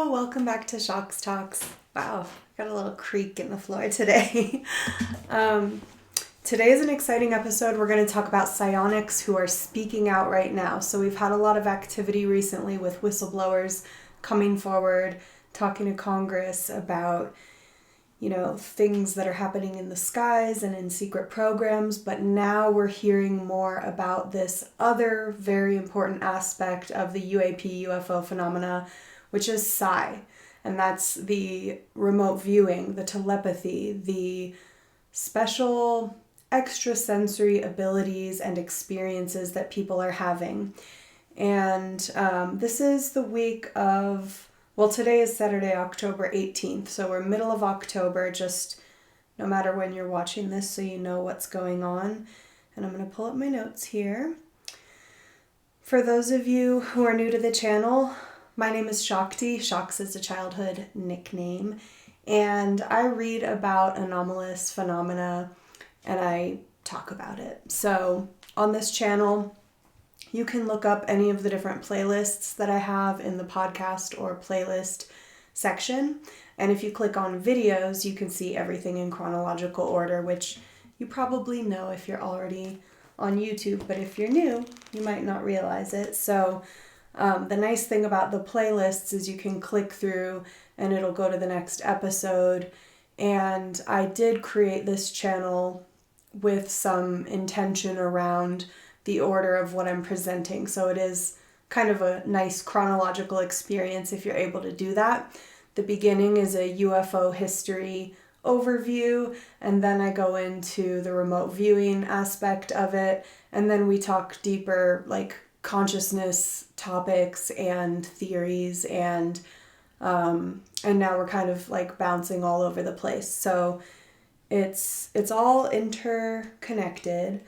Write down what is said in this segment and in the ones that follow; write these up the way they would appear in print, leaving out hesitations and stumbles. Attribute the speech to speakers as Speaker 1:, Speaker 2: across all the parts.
Speaker 1: Hello, welcome back to Shocks Talks. Wow, got a little creak in the floor today. Today is an exciting episode. We're going to talk about psionics who are speaking out right now. So we've had a lot of activity recently with whistleblowers coming forward, talking to Congress about, things that are happening in the skies and in secret programs. But now we're hearing more about this other very important aspect of the UAP, UFO phenomena, which is psi. And that's the remote viewing, the telepathy, the special extrasensory abilities and experiences that people are having. And this is the week of, today is Saturday, October 18th. So we're middle of October, just no matter when you're watching this, so you know what's going on. And I'm going to pull up my notes here. For those of you who are new to the channel, my name is Shakti. Shocks is a childhood nickname. And I read about anomalous phenomena and I talk about it. So on this channel, you can look up any of the different playlists that I have in the podcast or playlist section. And if you click on videos, you can see everything in chronological order, which you probably know if you're already on YouTube. But if you're new, you might not realize it. So the nice thing about the playlists is you can click through and it'll go to the next episode. And I did create this channel with some intention around the order of what I'm presenting. So it is kind of a nice chronological experience if you're able to do that. The beginning is a UFO history overview, and then I go into the remote viewing aspect of it, and then we talk deeper, like consciousness topics and theories, and now we're kind of like bouncing all over the place. So it's all interconnected,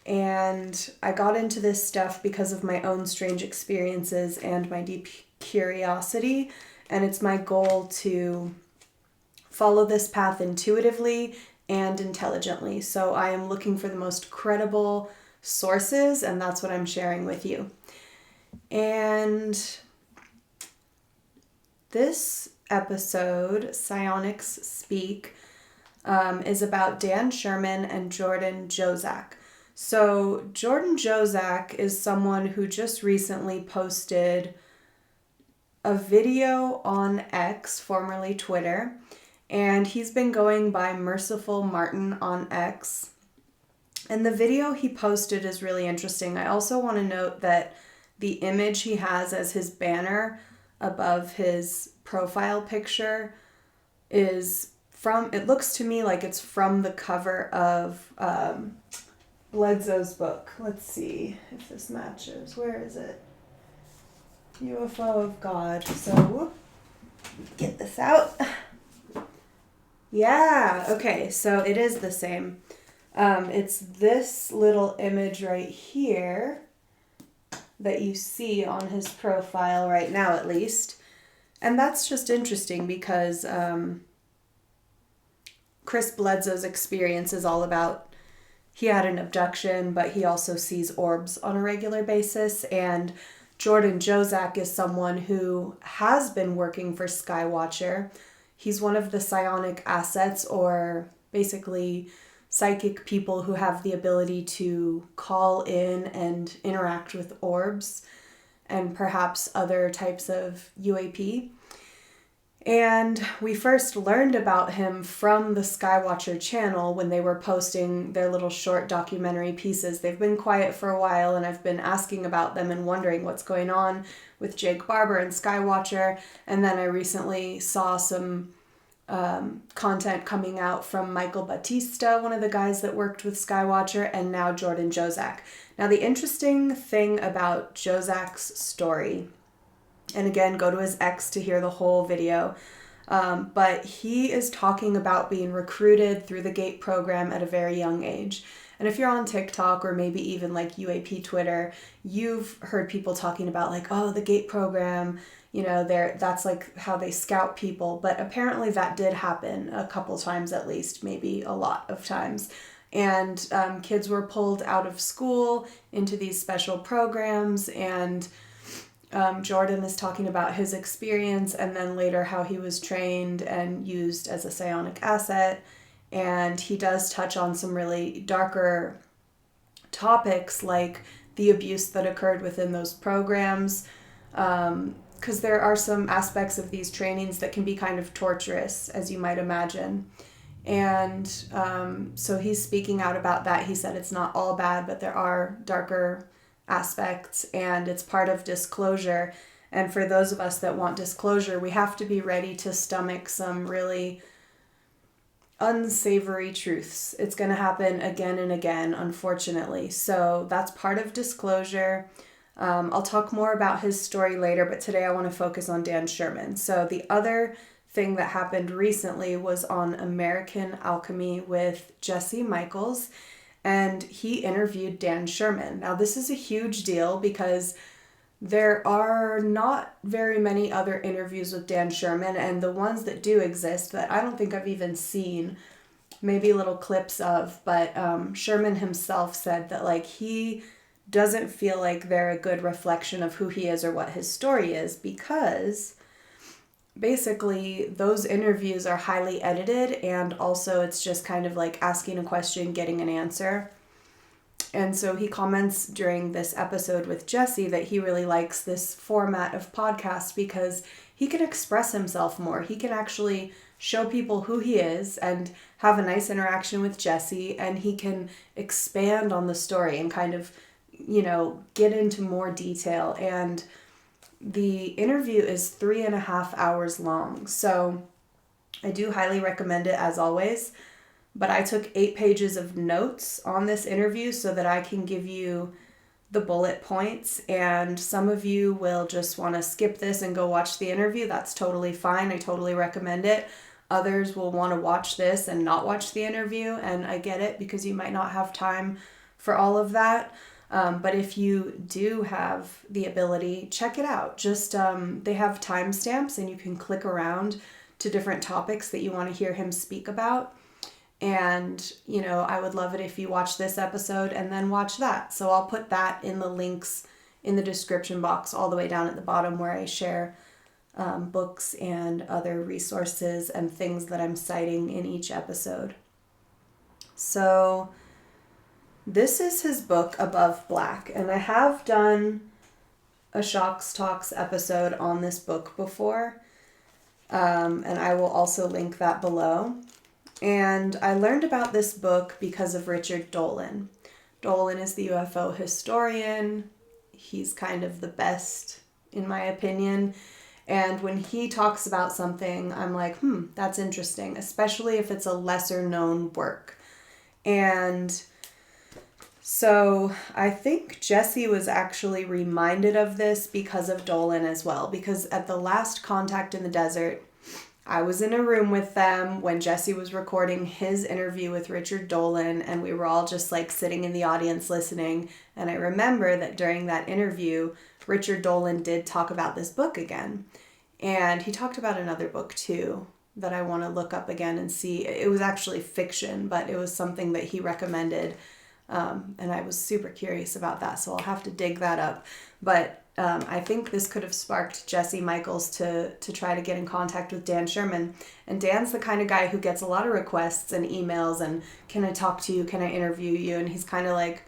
Speaker 1: and I got into this stuff because of my own strange experiences and my deep curiosity, and it's my goal to follow this path intuitively and intelligently. So I am looking for the most credible sources, and that's what I'm sharing with you. And this episode, Psionics Speak, is about Dan Sherman and Jozak. So Jozak is someone who just recently posted a video on X, formerly Twitter, and he's been going by Merciful Martin on X. And the video he posted is really interesting. I also want to note that the image he has as his banner above his profile picture is it looks to me like it's from the cover of Bledsoe's book. Let's see if this matches. Where is it? UFO of God. So, get this out. Yeah, okay, so it is the same. It's this little image right here that you see on his profile right now, at least. And that's just interesting because Chris Bledsoe's experience is all about, he had an abduction, but he also sees orbs on a regular basis. And Jozak is someone who has been working for Skywatcher. He's one of the psionic assets, or basically psychic people who have the ability to call in and interact with orbs and perhaps other types of UAP. And we first learned about him from the Skywatcher channel when they were posting their little short documentary pieces. They've been quiet for a while, and I've been asking about them and wondering what's going on with Jake Barber and Skywatcher. And then I recently saw some content coming out from Michael Batista, one of the guys that worked with Skywatcher, and now Jozak. Now, the interesting thing about Jozak's story, and again, go to his X to hear the whole video, but he is talking about being recruited through the GATE program at a very young age. And if you're on TikTok or maybe even like UAP Twitter, you've heard people talking about like, oh, the GATE program, that's like how they scout people. But apparently that did happen a couple times at least, maybe a lot of times. And kids were pulled out of school into these special programs, and Jordan is talking about his experience and then later how he was trained and used as a psionic asset. And he does touch on some really darker topics like the abuse that occurred within those programs. Because there are some aspects of these trainings that can be kind of torturous, as you might imagine. And so he's speaking out about that. He said it's not all bad, but there are darker aspects, and it's part of disclosure. And for those of us that want disclosure, we have to be ready to stomach some really unsavory truths. It's going to happen again and again, unfortunately. So that's part of disclosure. I'll talk more about his story later, but today I want to focus on Dan Sherman. So the other thing that happened recently was on American Alchemy with Jesse Michaels, and he interviewed Dan Sherman. Now, this is a huge deal because there are not very many other interviews with Dan Sherman, and the ones that do exist that I don't think I've even seen, maybe little clips of, but Sherman himself said that like he doesn't feel like they're a good reflection of who he is or what his story is, because basically those interviews are highly edited, and also it's just kind of like asking a question, getting an answer. And so he comments during this episode with Jesse that he really likes this format of podcast because he can express himself more. He can actually show people who he is and have a nice interaction with Jesse, and he can expand on the story and kind of, you know, get into more detail. And the interview is 3.5 hours long. So I do highly recommend it, as always. But I took 8 pages of notes on this interview so that I can give you the bullet points. And some of you will just want to skip this and go watch the interview. That's totally fine. I totally recommend it. Others will want to watch this and not watch the interview. And I get it because you might not have time for all of that. But if you do have the ability, check it out. Just they have timestamps and you can click around to different topics that you want to hear him speak about. And, you know, I would love it if you watch this episode and then watch that. So I'll put that in the links in the description box all the way down at the bottom where I share books and other resources and things that I'm citing in each episode. So this is his book, Above Black. And I have done a Shocks Talks episode on this book before. And I will also link that below. And I learned about this book because of Richard Dolan. Dolan is the UFO historian. He's kind of the best, in my opinion. And when he talks about something, I'm like, that's interesting, especially if it's a lesser known work. And so I think Jesse was actually reminded of this because of Dolan as well. Because at the last Contact in the Desert, I was in a room with them when Jesse was recording his interview with Richard Dolan, and we were all just like sitting in the audience listening. And I remember that during that interview, Richard Dolan did talk about this book again. And he talked about another book too that I want to look up again and see. It was actually fiction, but it was something that he recommended. And I was super curious about that, so I'll have to dig that up. But I think this could have sparked Jesse Michaels to try to get in contact with Dan Sherman. And Dan's the kind of guy who gets a lot of requests and emails and, can I talk to you? Can I interview you? And he's kind of like,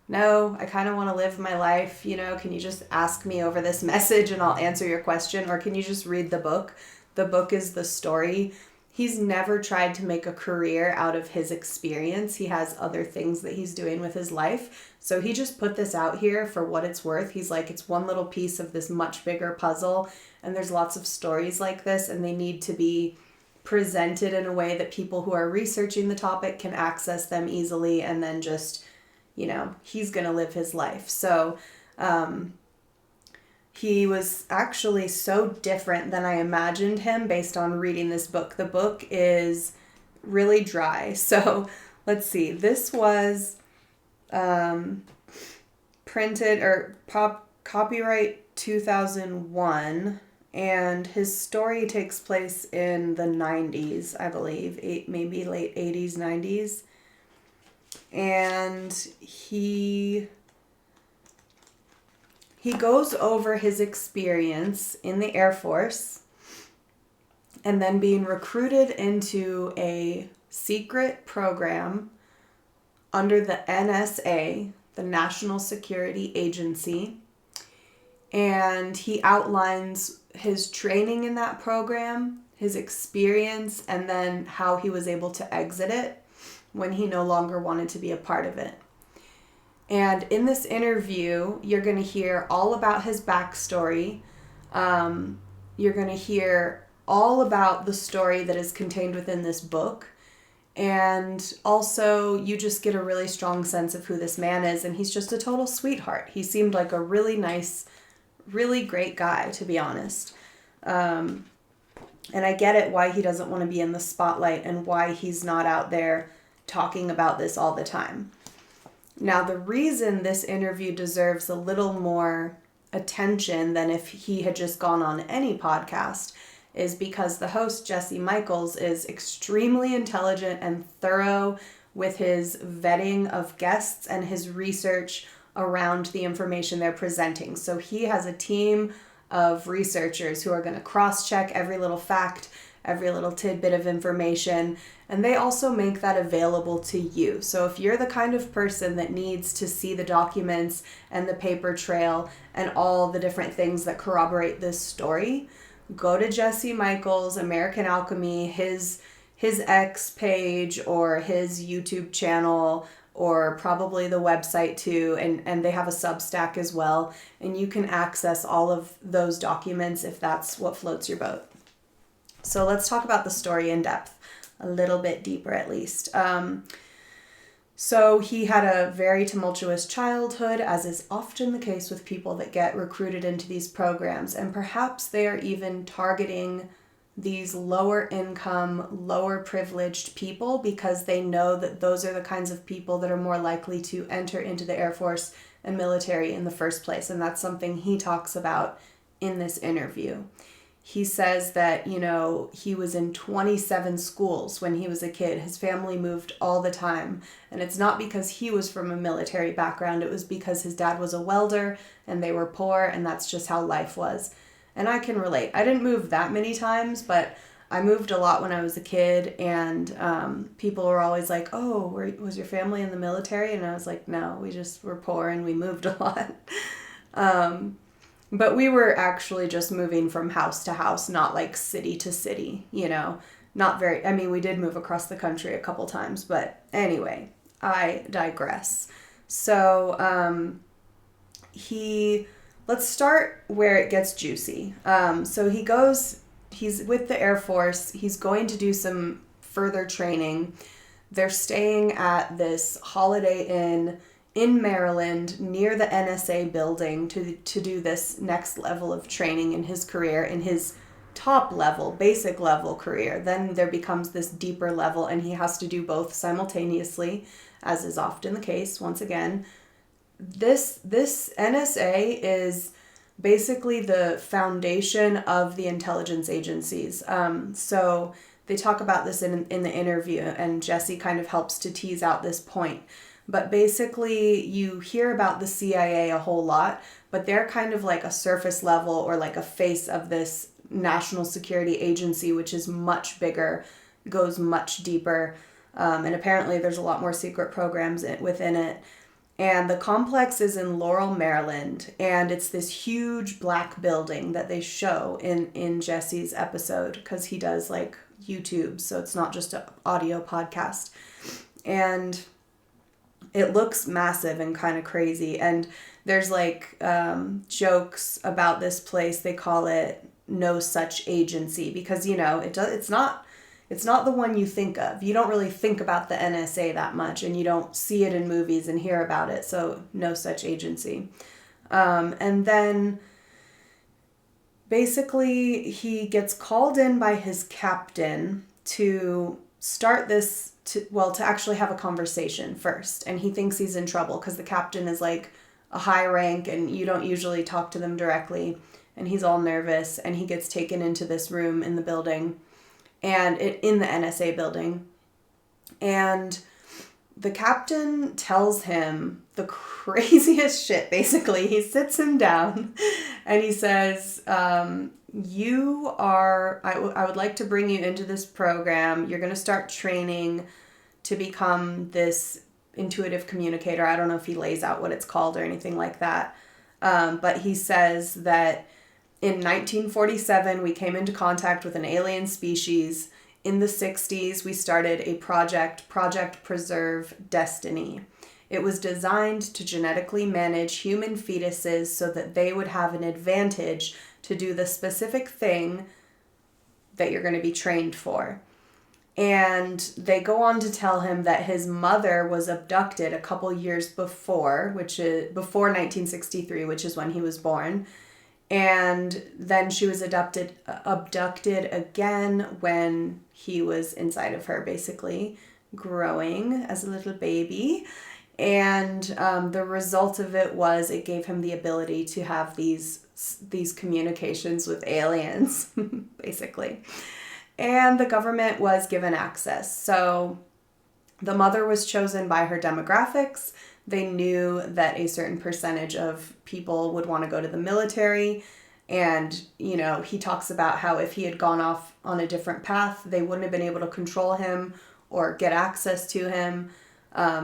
Speaker 1: no, I kind of want to live my life. You know, can you just ask me over this message and I'll answer your question? Or can you just read the book? The book is the story. He's never tried to make a career out of his experience. He has other things that he's doing with his life. So he just put this out here for what it's worth. He's like, it's one little piece of this much bigger puzzle. And there's lots of stories like this, and they need to be presented in a way that people who are researching the topic can access them easily. And then just, you know, he's going to live his life. So, he was actually so different than I imagined him based on reading this book. The book is really dry. So let's see. This was printed or copyright 2001. And his story takes place in the 90s, I believe. Maybe late 80s, 90s. And he he goes over his experience in the Air Force and then being recruited into a secret program under the NSA, the National Security Agency. And he outlines his training in that program, his experience, and then how he was able to exit it when he no longer wanted to be a part of it. And in this interview, you're going to hear all about his backstory. You're going to hear all about the story that is contained within this book. And also, you just get a really strong sense of who this man is. And he's just a total sweetheart. He seemed like a really nice, really great guy, to be honest. And I get it why he doesn't want to be in the spotlight and why he's not out there talking about this all the time. Now, the reason this interview deserves a little more attention than if he had just gone on any podcast is because the host, Jesse Michaels, is extremely intelligent and thorough with his vetting of guests and his research around the information they're presenting. So he has a team of researchers who are going to cross-check every little fact, every little tidbit of information, and they also make that available to you. So if you're the kind of person that needs to see the documents and the paper trail and all the different things that corroborate this story, go to Jesse Michaels, American Alchemy, his X page or his YouTube channel, or probably the website too, and they have a Substack as well, and you can access all of those documents if that's what floats your boat. So let's talk about the story in depth, a little bit deeper at least. So he had a very tumultuous childhood, as is often the case with people that get recruited into these programs, and perhaps they are even targeting these lower income, lower privileged people because they know that those are the kinds of people that are more likely to enter into the Air Force and military in the first place. And that's something he talks about in this interview. He says that, he was in 27 schools when he was a kid. His family moved all the time. And it's not because he was from a military background. It was because his dad was a welder and they were poor, and that's just how life was. And I can relate. I didn't move that many times, but I moved a lot when I was a kid, and people were always like, oh, was your family in the military? And I was like, no, we just were poor and we moved a lot. But we were actually just moving from house to house, not like city to city, not very, we did move across the country a couple times, but anyway, I digress. So let's start where it gets juicy. So he's with the Air Force. He's going to do some further training. They're staying at this Holiday Inn in Maryland near the NSA building to do this next level of training in his career, in his top level, basic level career. Then there becomes this deeper level, and he has to do both simultaneously, as is often the case. Once again, this NSA is basically the foundation of the intelligence agencies. So they talk about this in the interview, and Jesse kind of helps to tease out this point. But basically, you hear about the CIA a whole lot, but they're kind of like a surface level or like a face of this national security agency, which is much bigger, goes much deeper, and apparently there's a lot more secret programs within it. And the complex is in Laurel, Maryland, and it's this huge black building that they show in Jesse's episode, because he does like YouTube, so it's not just an audio podcast. And it looks massive and kind of crazy, and there's like jokes about this place. They call it No Such Agency because it's not the one you think of. You don't really think about the NSA that much, and you don't see it in movies and hear about it. So No Such Agency. And then basically he gets called in by his captain to start this, to actually have a conversation first. And he thinks he's in trouble because the captain is like a high rank and you don't usually talk to them directly. And he's all nervous, and he gets taken into this room in the building, and in the NSA building. And the captain tells him the craziest shit, basically. He sits him down and he says, I would like to bring you into this program. You're going to start training to become this intuitive communicator. I don't know if he lays out what it's called or anything like that. But he says that in 1947, we came into contact with an alien species. In the 60s, we started a Project Preserve Destiny. It was designed to genetically manage human fetuses so that they would have an advantage to do the specific thing that you're going to be trained for. And they go on to tell him that his mother was abducted a couple years before, which is before 1963, which is when he was born. And then she was abducted again when he was inside of her, basically growing as a little baby. And the result of it was it gave him the ability to have these communications with aliens, basically. And the government was given access. So the mother was chosen by her demographics. They knew that a certain percentage of people would want to go to the military. And, you know, he talks about how if he had gone off on a different path, they wouldn't have been able to control him or get access to him.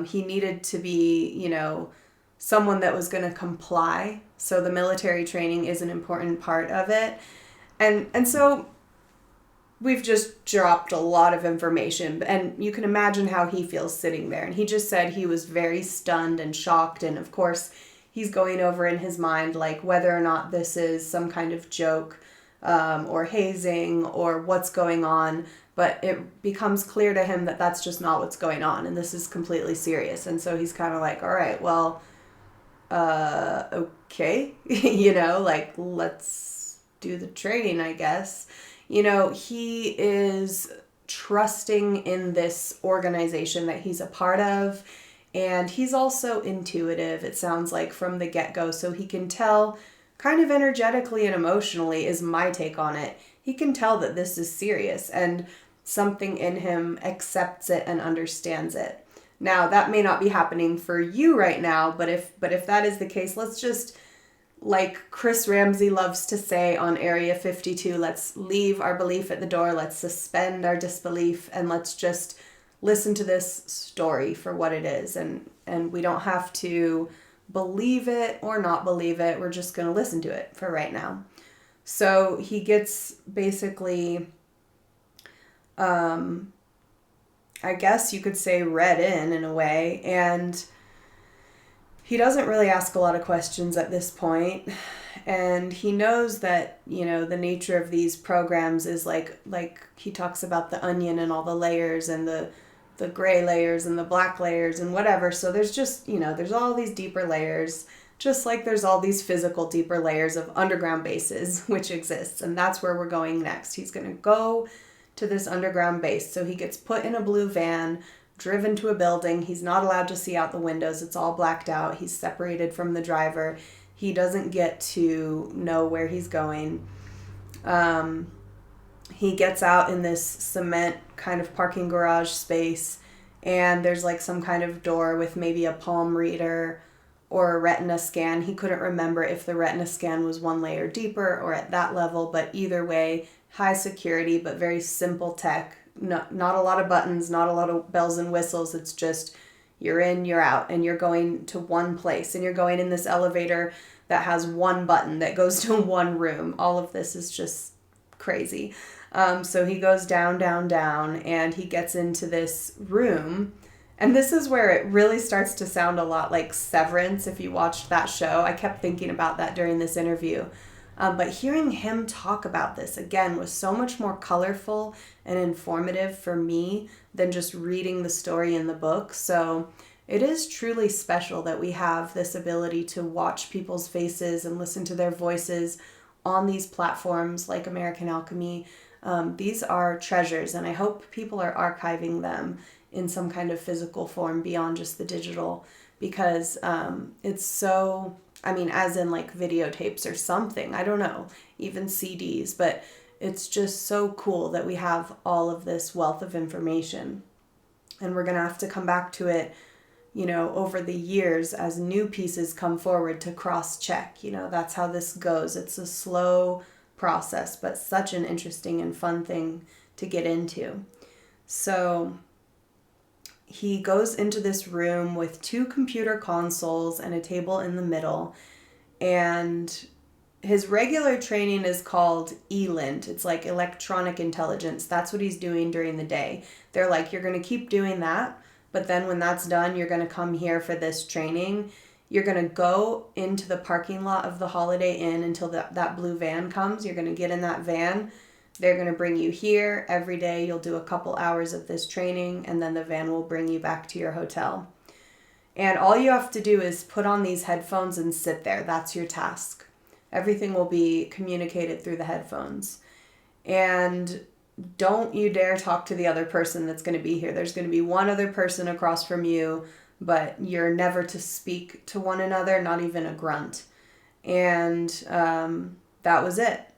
Speaker 1: He needed to be, you know, someone that was going to comply. So the military training is an important part of it. And so we've just dropped a lot of information, and you can imagine how he feels sitting there. And he just said he was very stunned and shocked. And of course, he's going over in his mind, like, whether or not this is some kind of joke or hazing or what's going on. But it becomes clear to him that that's just not what's going on. And this is completely serious. And so he's kind of like, all right, well, okay, you know, like, let's do the training, I guess. You know, he is trusting in this organization that he's a part of, and he's also intuitive, it sounds like, from the get-go, so he can tell kind of energetically and emotionally is my take on it. He can tell that this is serious, and something in him accepts it and understands it. Now, that may not be happening for you right now, but if that is the case, let's just, like Chris Ramsey loves to say on Area 52, let's leave our belief at the door, let's suspend our disbelief, and let's just listen to this story for what it is. And we don't have to believe it or not believe it. We're just going to listen to it for right now. So he gets basically, I guess you could say, read in a way, and he doesn't really ask a lot of questions at this point, and he knows that, you know, the nature of these programs is like he talks about the onion and all the layers and the gray layers and the black layers and whatever. So there's just, you know, there's all these deeper layers, just like there's all these physical deeper layers of underground bases, which exists. And that's where we're going next. He's going to go to this underground base. So he gets put in a blue van, driven to a building. He's not allowed to see out the windows. It's all blacked out. He's separated from the driver. He doesn't get to know where he's going. He gets out in this cement kind of parking garage space, and there's like some kind of door with maybe a palm reader or a retina scan. He couldn't remember if the retina scan was one layer deeper or at that level, but either way, high security, but very simple tech. Not a lot of buttons, not a lot of bells and whistles. It's just you're in, you're out, and you're going to one place, and you're going in this elevator that has one button that goes to one room. All of this is just crazy. So he goes down, down, down, and he gets into this room. And this is where it really starts to sound a lot like Severance, if you watched that show. I kept thinking about that during this interview. But hearing him talk about this, again, was so much more colorful and informative for me than just reading the story in the book. So it is truly special that we have this ability to watch people's faces and listen to their voices on these platforms like American Alchemy. These are treasures, and I hope people are archiving them in some kind of physical form beyond just the digital, because it's so, I mean, as in like videotapes or something, I don't know, even CDs, but it's just so cool that we have all of this wealth of information. And we're going to have to come back to it, over the years as new pieces come forward to cross-check. That's how this goes. It's a slow process, but such an interesting and fun thing to get into. So he goes into this room with 2 computer consoles and a table in the middle, and his regular training is called ELINT. It's like electronic intelligence. That's what he's doing during the day. They're like, you're going to keep doing that, but then when that's done, you're going to come here for this training. You're going to go into the parking lot of the Holiday Inn until that blue van comes. You're going to get in that van. They're going to bring you here every day. You'll do a couple hours of this training, and then the van will bring you back to your hotel. And all you have to do is put on these headphones and sit there. That's your task. Everything will be communicated through the headphones. And don't you dare talk to the other person that's going to be here. There's going to be one other person across from you, but you're never to speak to one another, not even a grunt. And that was it.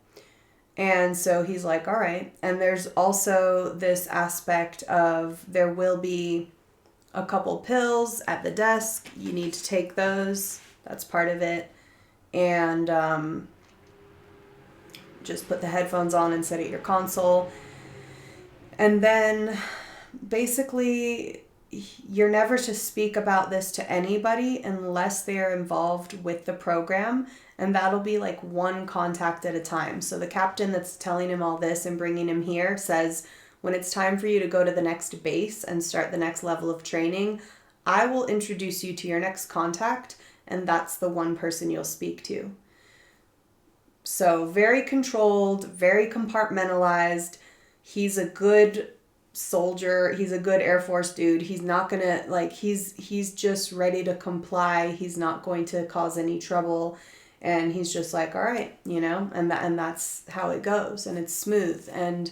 Speaker 1: And so he's like, all right. And there's also this aspect of there will be a couple pills at the desk. You need to take those. That's part of it. And just put the headphones on and sit at your console. And then basically you're never to speak about this to anybody unless they are involved with the program. And that'll be like one contact at a time. So the captain that's telling him all this and bringing him here says, when it's time for you to go to the next base and start the next level of training, I will introduce you to your next contact, and that's the one person you'll speak to. So very controlled, very compartmentalized. He's a good soldier. He's a good Air Force dude. He's not gonna, he's just ready to comply. He's not going to cause any trouble. And he's just like, all right, and that's how it goes. And it's smooth. And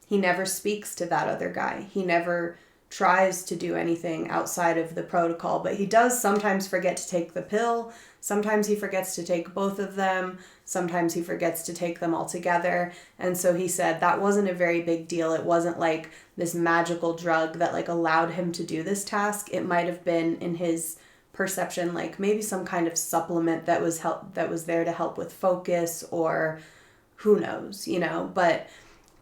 Speaker 1: he never speaks to that other guy. He never tries to do anything outside of the protocol, but he does sometimes forget to take the pill. Sometimes he forgets to take both of them. Sometimes he forgets to take them all together. And so he said that wasn't a very big deal. It wasn't like this magical drug that allowed him to do this task. It might have been, in his perception, maybe some kind of supplement that was there to help with focus, or who knows, but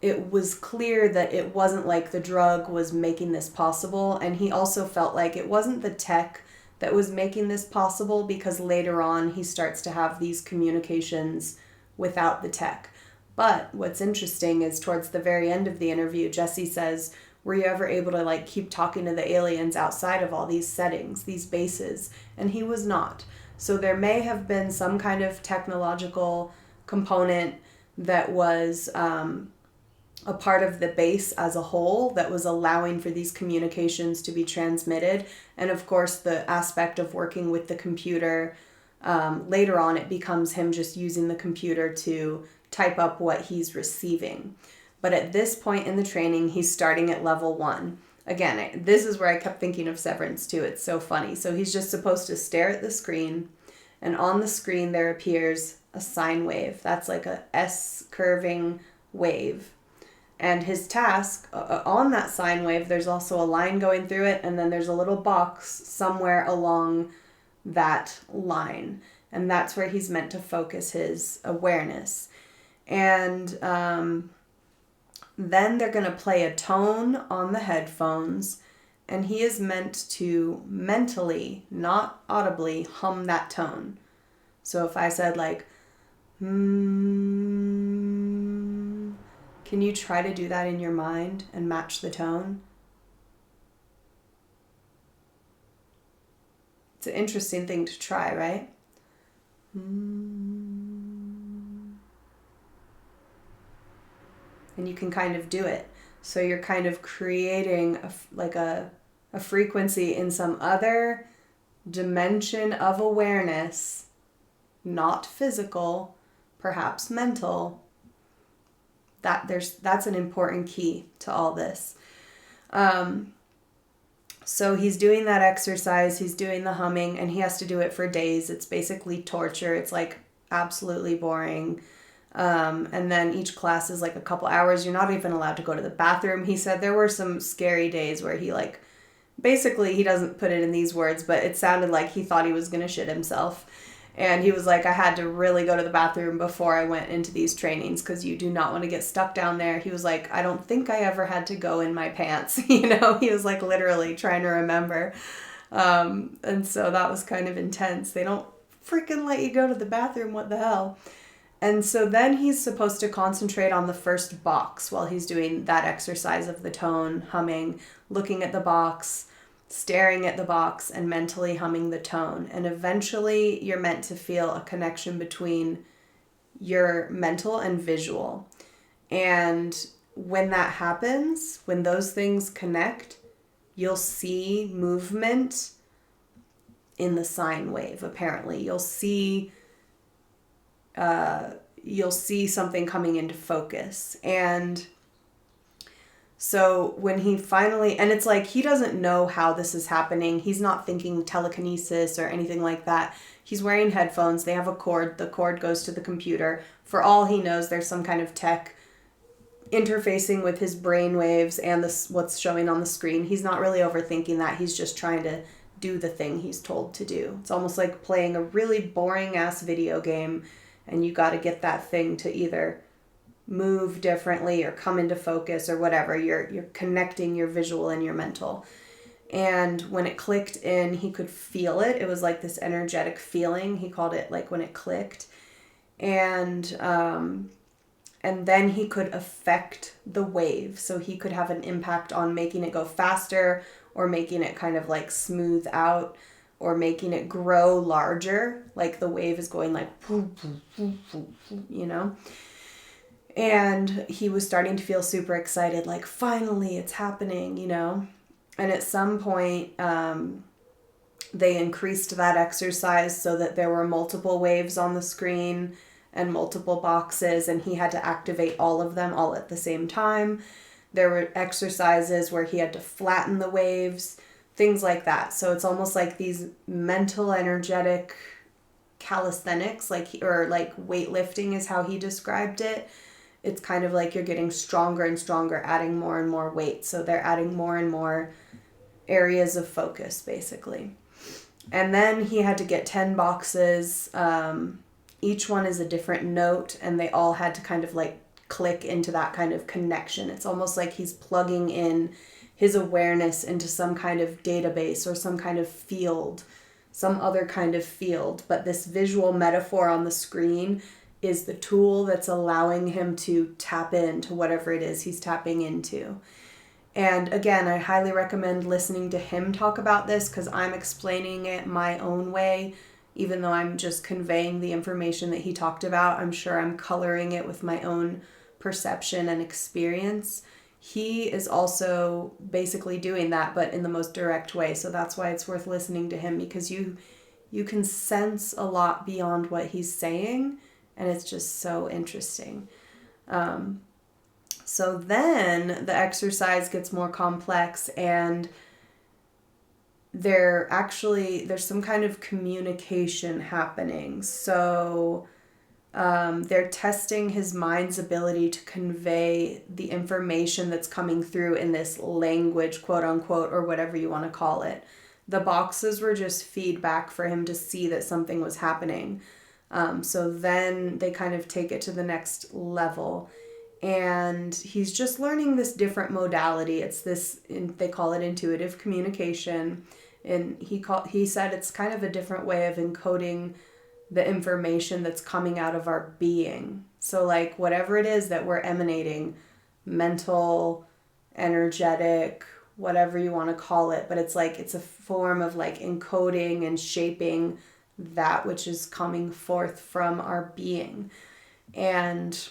Speaker 1: it was clear that it wasn't like the drug was making this possible. And he also felt like it wasn't the tech that was making this possible, because later on he starts to have these communications without the tech. But what's interesting is towards the very end of the interview, Jesse says, were you ever able to keep talking to the aliens outside of all these settings, these bases? And he was not. So there may have been some kind of technological component that was a part of the base as a whole that was allowing for these communications to be transmitted. And of course, the aspect of working with the computer, later on it becomes him just using the computer to type up what he's receiving. But at this point in the training, he's starting at level 1. Again, this is where I kept thinking of Severance too. It's so funny. So he's just supposed to stare at the screen, and on the screen there appears a sine wave. That's like a S curving wave. And his task, on that sine wave, there's also a line going through it, and then there's a little box somewhere along that line. And that's where he's meant to focus his awareness. And then they're going to play a tone on the headphones, and he is meant to mentally, not audibly, hum that tone. So if I said can you try to do that in your mind and match the tone? It's an interesting thing to try, right? And you can kind of do it. So you're kind of creating a frequency in some other dimension of awareness, not physical, perhaps mental. That's an important key to all this. So he's doing that exercise, he's doing the humming, and he has to do it for days. It's basically torture. It's absolutely boring. And then each class is a couple hours. You're not even allowed to go to the bathroom. He said there were some scary days where he basically, he doesn't put it in these words, but it sounded like he thought he was going to shit himself. And he was like, I had to really go to the bathroom before I went into these trainings because you do not want to get stuck down there. He was like, I don't think I ever had to go in my pants. He was like literally trying to remember. And so that was kind of intense. They don't freaking let you go to the bathroom. What the hell? And so then he's supposed to concentrate on the first box while he's doing that exercise of the tone, humming, looking at the box, staring at the box, and mentally humming the tone. And eventually you're meant to feel a connection between your mental and visual. And when that happens, when those things connect, you'll see movement in the sine wave, apparently. You'll see something coming into focus. And so when he finally, and it's like he doesn't know how this is happening. He's not thinking telekinesis or anything like that. He's wearing headphones. They have a cord. The cord goes to the computer. For all he knows, there's some kind of tech interfacing with his brain waves and what's showing on the screen. He's not really overthinking that. He's just trying to do the thing he's told to do. It's almost like playing a really boring ass video game, and you got to get that thing to either move differently or come into focus or whatever. You're connecting your visual and your mental. And when it clicked in, he could feel it. It was like this energetic feeling. He called it like when it clicked. And then he could affect the wave. So he could have an impact on making it go faster or making it kind of like smooth out or making it grow larger. Like the wave is going like, And he was starting to feel super excited, like finally it's happening, And at some point, they increased that exercise so that there were multiple waves on the screen and multiple boxes, and he had to activate all of them all at the same time. There were exercises where he had to flatten the waves, things like that. So it's almost like these mental, energetic calisthenics, like weightlifting is how he described it. It's kind of like you're getting stronger and stronger, adding more and more weight. So they're adding more and more areas of focus, basically. And then he had to get 10 boxes. Each one is a different note, and they all had to kind of like click into that kind of connection. It's almost like he's plugging in his awareness into some kind of database or some kind of field, some other kind of field. But this visual metaphor on the screen is the tool that's allowing him to tap into whatever it is he's tapping into. And again, I highly recommend listening to him talk about this because I'm explaining it my own way. Even though I'm just conveying the information that he talked about, I'm sure I'm coloring it with my own perception and experience. He is also basically doing that, but in the most direct way. So that's why it's worth listening to him, because you can sense a lot beyond what he's saying, and it's just so interesting. So then the exercise gets more complex, and there's some kind of communication happening. So they're testing his mind's ability to convey the information that's coming through in this language, quote unquote, or whatever you want to call it. The boxes were just feedback for him to see that something was happening. So then they kind of take it to the next level. And he's just learning this different modality. It's this, they call it intuitive communication. And he said it's kind of a different way of encoding the information that's coming out of our being. So like whatever it is that we're emanating, mental, energetic, whatever you want to call it, but it's like it's a form of like encoding and shaping that which is coming forth from our being. And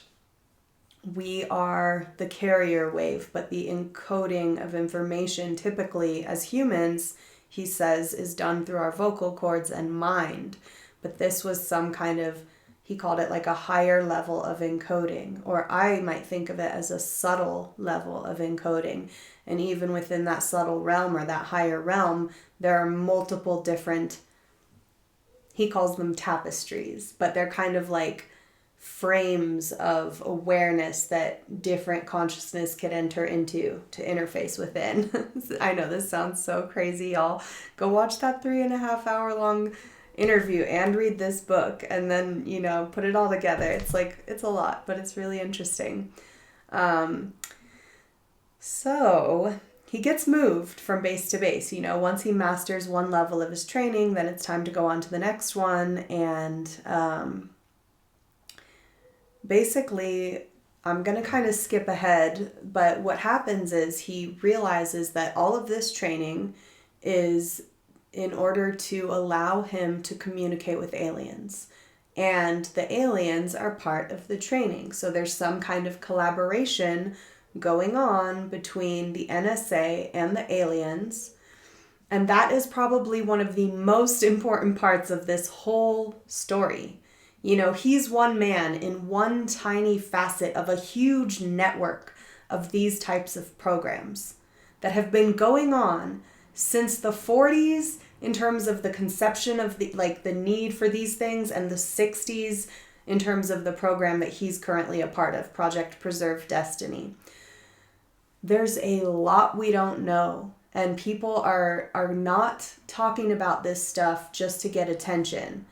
Speaker 1: we are the carrier wave, but the encoding of information typically as humans, he says, is done through our vocal cords and mind. But this was some kind of, he called it like a higher level of encoding, or I might think of it as a subtle level of encoding. And even within that subtle realm or that higher realm, there are multiple different, he calls them tapestries, but they're kind of like frames of awareness that different consciousness could enter into to interface within. I know this sounds so crazy, y'all. Go watch that 3.5 hour long interview and read this book, and then, put it all together. It's a lot, but it's really interesting. So he gets moved from base to base. Once he masters one level of his training, then it's time to go on to the next one. And basically, I'm going to kind of skip ahead, but what happens is he realizes that all of this training is in order to allow him to communicate with aliens. And the aliens are part of the training. So there's some kind of collaboration going on between the NSA and the aliens. And that is probably one of the most important parts of this whole story. He's one man in one tiny facet of a huge network of these types of programs that have been going on since the 40s in terms of the conception of the need for these things, and the 60s in terms of the program that he's currently a part of, Project Preserve Destiny. There's a lot we don't know, and people are not talking about this stuff just to get attention.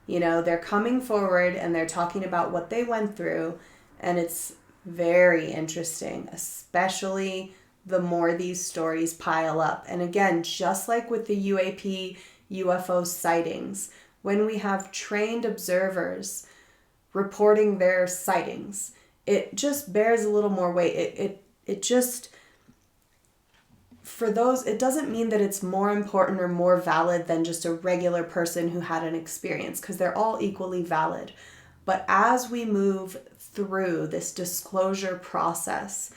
Speaker 1: They're coming forward and they're talking about what they went through, and it's very interesting, especially the more these stories pile up. And again, just like with the UAP, UFO sightings, when we have trained observers reporting their sightings, it just bears a little more weight. It just, for those, it doesn't mean that it's more important or more valid than just a regular person who had an experience, because they're all equally valid. But as we move through this disclosure process,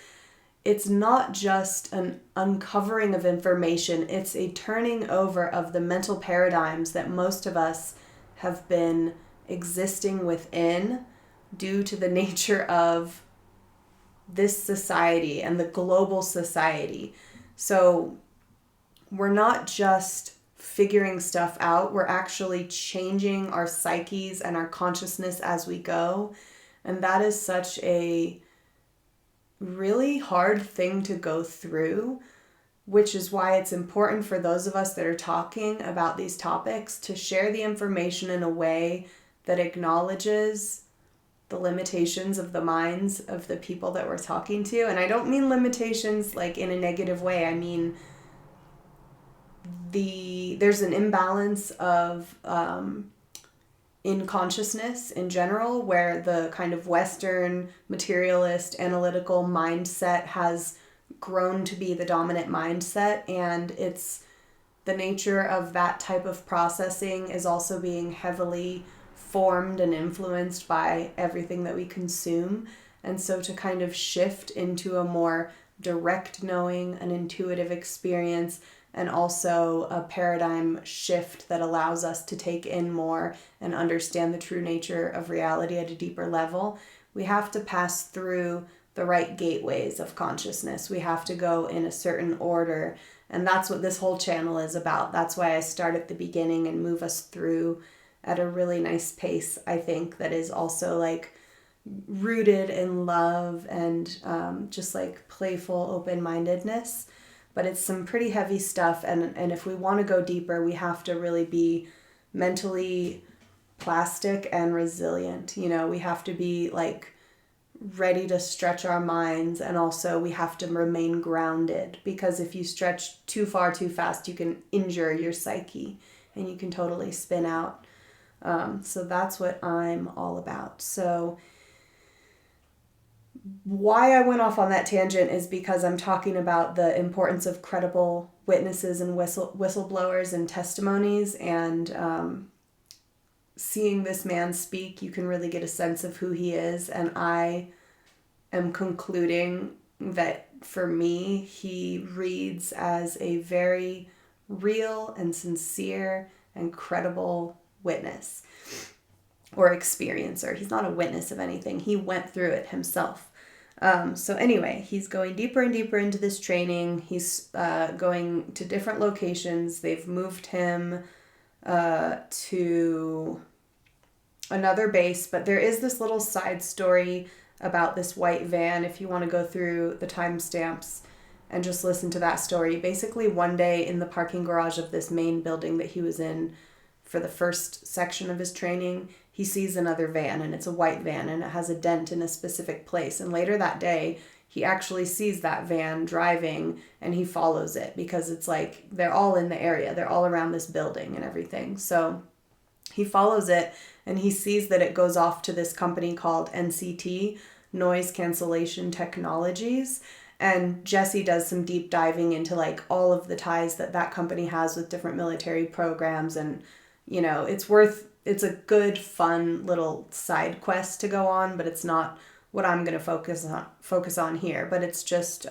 Speaker 1: it's not just an uncovering of information, it's a turning over of the mental paradigms that most of us have been existing within due to the nature of this society and the global society. So we're not just figuring stuff out, we're actually changing our psyches and our consciousness as we go. And that is such a really hard thing to go through, which is why it's important for those of us that are talking about these topics to share the information in a way that acknowledges the limitations of the minds of the people that we're talking to. And I don't mean limitations like in a negative way. I mean, there's an imbalance of in consciousness in general, where the kind of Western materialist analytical mindset has grown to be the dominant mindset, and it's the nature of that type of processing is also being heavily formed and influenced by everything that we consume. And so to kind of shift into a more direct knowing, an intuitive experience, and also a paradigm shift that allows us to take in more and understand the true nature of reality at a deeper level, we have to pass through the right gateways of consciousness. We have to go in a certain order, and that's what this whole channel is about. That's why I start at the beginning and move us through at a really nice pace, I think, that is also rooted in love and just playful open-mindedness. But it's some pretty heavy stuff, and if we want to go deeper, we have to really be mentally plastic and resilient. We have to be ready to stretch our minds, and also we have to remain grounded, because if you stretch too far too fast, you can injure your psyche and you can totally spin out. So that's what I'm all about. So why I went off on that tangent is because I'm talking about the importance of credible witnesses and whistleblowers and testimonies, and seeing this man speak, you can really get a sense of who he is. And I am concluding that for me, he reads as a very real and sincere and credible witness or experiencer. He's not a witness of anything. He went through it himself. So anyway, he's going deeper and deeper into this training. He's going to different locations. They've moved him to another base, but there is this little side story about this white van if you want to go through the timestamps and just listen to that story. Basically, one day in the parking garage of this main building that he was in for the first section of his training, he sees another van, and it's a white van, and it has a dent in a specific place. And later that day, he actually sees that van driving, and he follows it because it's like they're all in the area. They're all around this building and everything. So he follows it, and he sees that it goes off to this company called NCT, Noise Cancellation Technologies. And Jesse does some deep diving into like all of the ties that that company has with different military programs. And, you know, it's a good, fun little side quest to go on, but it's not what I'm going to focus on here. But it's just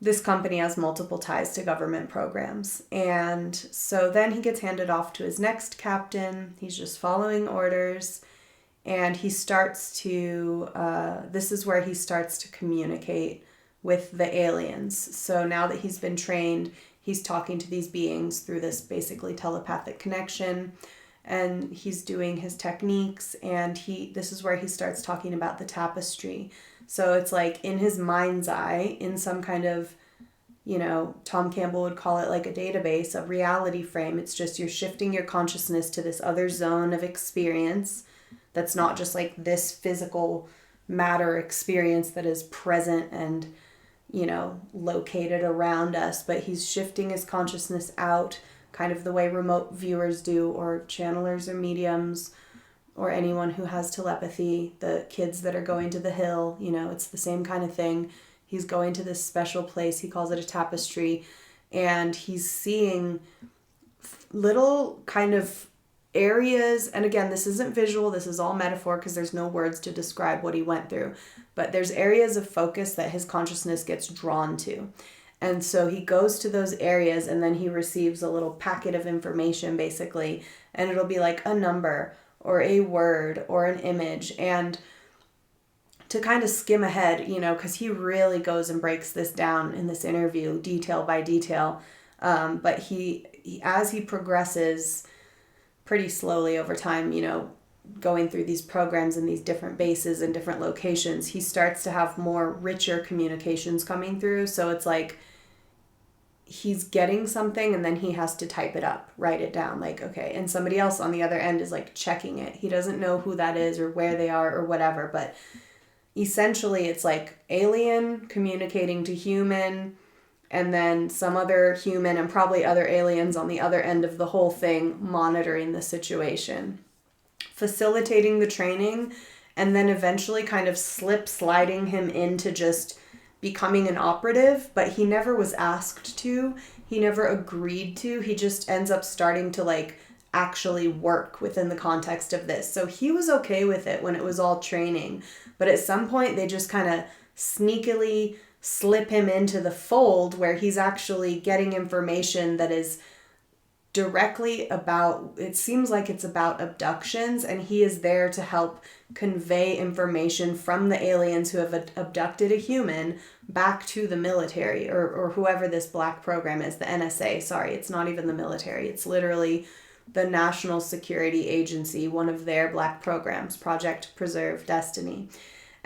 Speaker 1: this company has multiple ties to government programs. And so then he gets handed off to his next captain. He's just following orders. And he starts to, this is where he starts to communicate with the aliens. So now that he's been trained, he's talking to these beings through this basically telepathic connection. And he's doing his techniques, and this is where he starts talking about the tapestry. So it's like in his mind's eye, in some kind of, you know, Tom Campbell would call it like a database, a reality frame. It's just you're shifting your consciousness to this other zone of experience that's not just like this physical matter experience that is present and, you know, located around us, but he's shifting his consciousness out, kind of the way remote viewers do, or channelers or mediums, or anyone who has telepathy, the kids that are going to the hill, you know, it's the same kind of thing. He's going to this special place, he calls it a tapestry, and he's seeing little kind of areas, and again, this isn't visual, this is all metaphor because there's no words to describe what he went through, but there's areas of focus that his consciousness gets drawn to. And so he goes to those areas, and then he receives a little packet of information basically, and it'll be like a number or a word or an image. And to kind of skim ahead, you know, because he really goes and breaks this down in this interview detail by detail, but he as he progresses pretty slowly over time, you know, going through these programs and these different bases and different locations, he starts to have more richer communications coming through. So it's like he's getting something and then he has to type it up, write it down, like, okay. And somebody else on the other end is like checking it. He doesn't know who that is or where they are or whatever, but essentially it's like alien communicating to human, and then some other human and probably other aliens on the other end of the whole thing monitoring the situation, facilitating the training, and then eventually kind of sliding him into just becoming an operative. But he never was asked to, he never agreed to, he just ends up starting to like actually work within the context of this. So he was okay with it when it was all training, but at some point they just kind of sneakily slip him into the fold where he's actually getting information that is directly about, it seems like it's about abductions, and he is there to help convey information from the aliens who have abducted a human back to the military, or whoever this black program is, the NSA. Sorry, it's not even the military. It's literally the National Security Agency, one of their black programs, Project Preserve Destiny.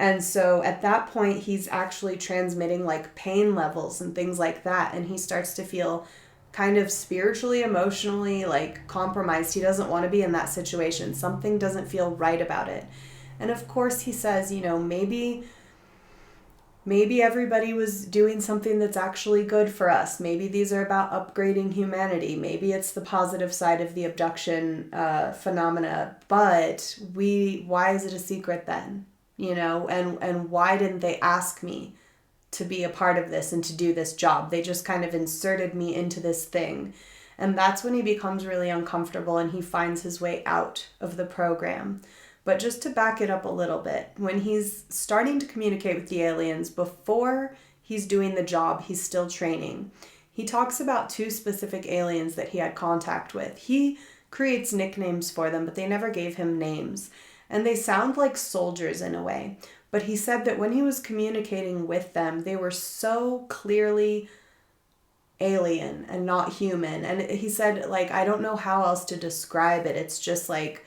Speaker 1: And so at that point, he's actually transmitting like pain levels and things like that. And he starts to feel kind of spiritually, emotionally like compromised. He doesn't want to be in that situation. Something doesn't feel right about it. And of course he says, you know, maybe everybody was doing something that's actually good for us. Maybe these are about upgrading humanity. Maybe it's the positive side of the abduction phenomena. But why is it a secret then? You know, and why didn't they ask me to be a part of this and to do this job? They just kind of inserted me into this thing. And that's when he becomes really uncomfortable and he finds his way out of the program. But just to back it up a little bit, when he's starting to communicate with the aliens, before he's doing the job, he's still training. He talks about 2 specific aliens that he had contact with. He creates nicknames for them, but they never gave him names. And they sound like soldiers in a way. But he said that when he was communicating with them, they were so clearly alien and not human. And he said, like, I don't know how else to describe it. It's just like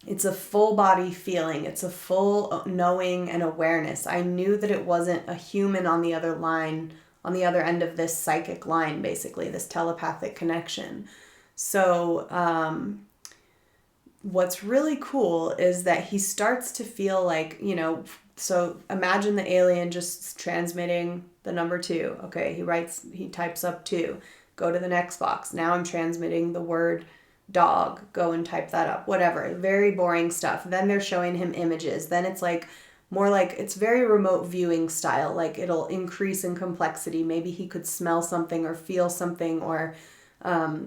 Speaker 1: It's a full body feeling. It's a full knowing and awareness. I knew that it wasn't a human on the other line, on the other end of this psychic line, basically, this telepathic connection. So what's really cool is that he starts to feel like, so imagine the alien just transmitting the number 2. Okay, he types up 2. Go to the next box. Now I'm transmitting the word dog. Go and type that up. Whatever. Very boring stuff. Then they're showing him images. Then it's like more like it's very remote viewing style. Like it'll increase in complexity. Maybe he could smell something or feel something, or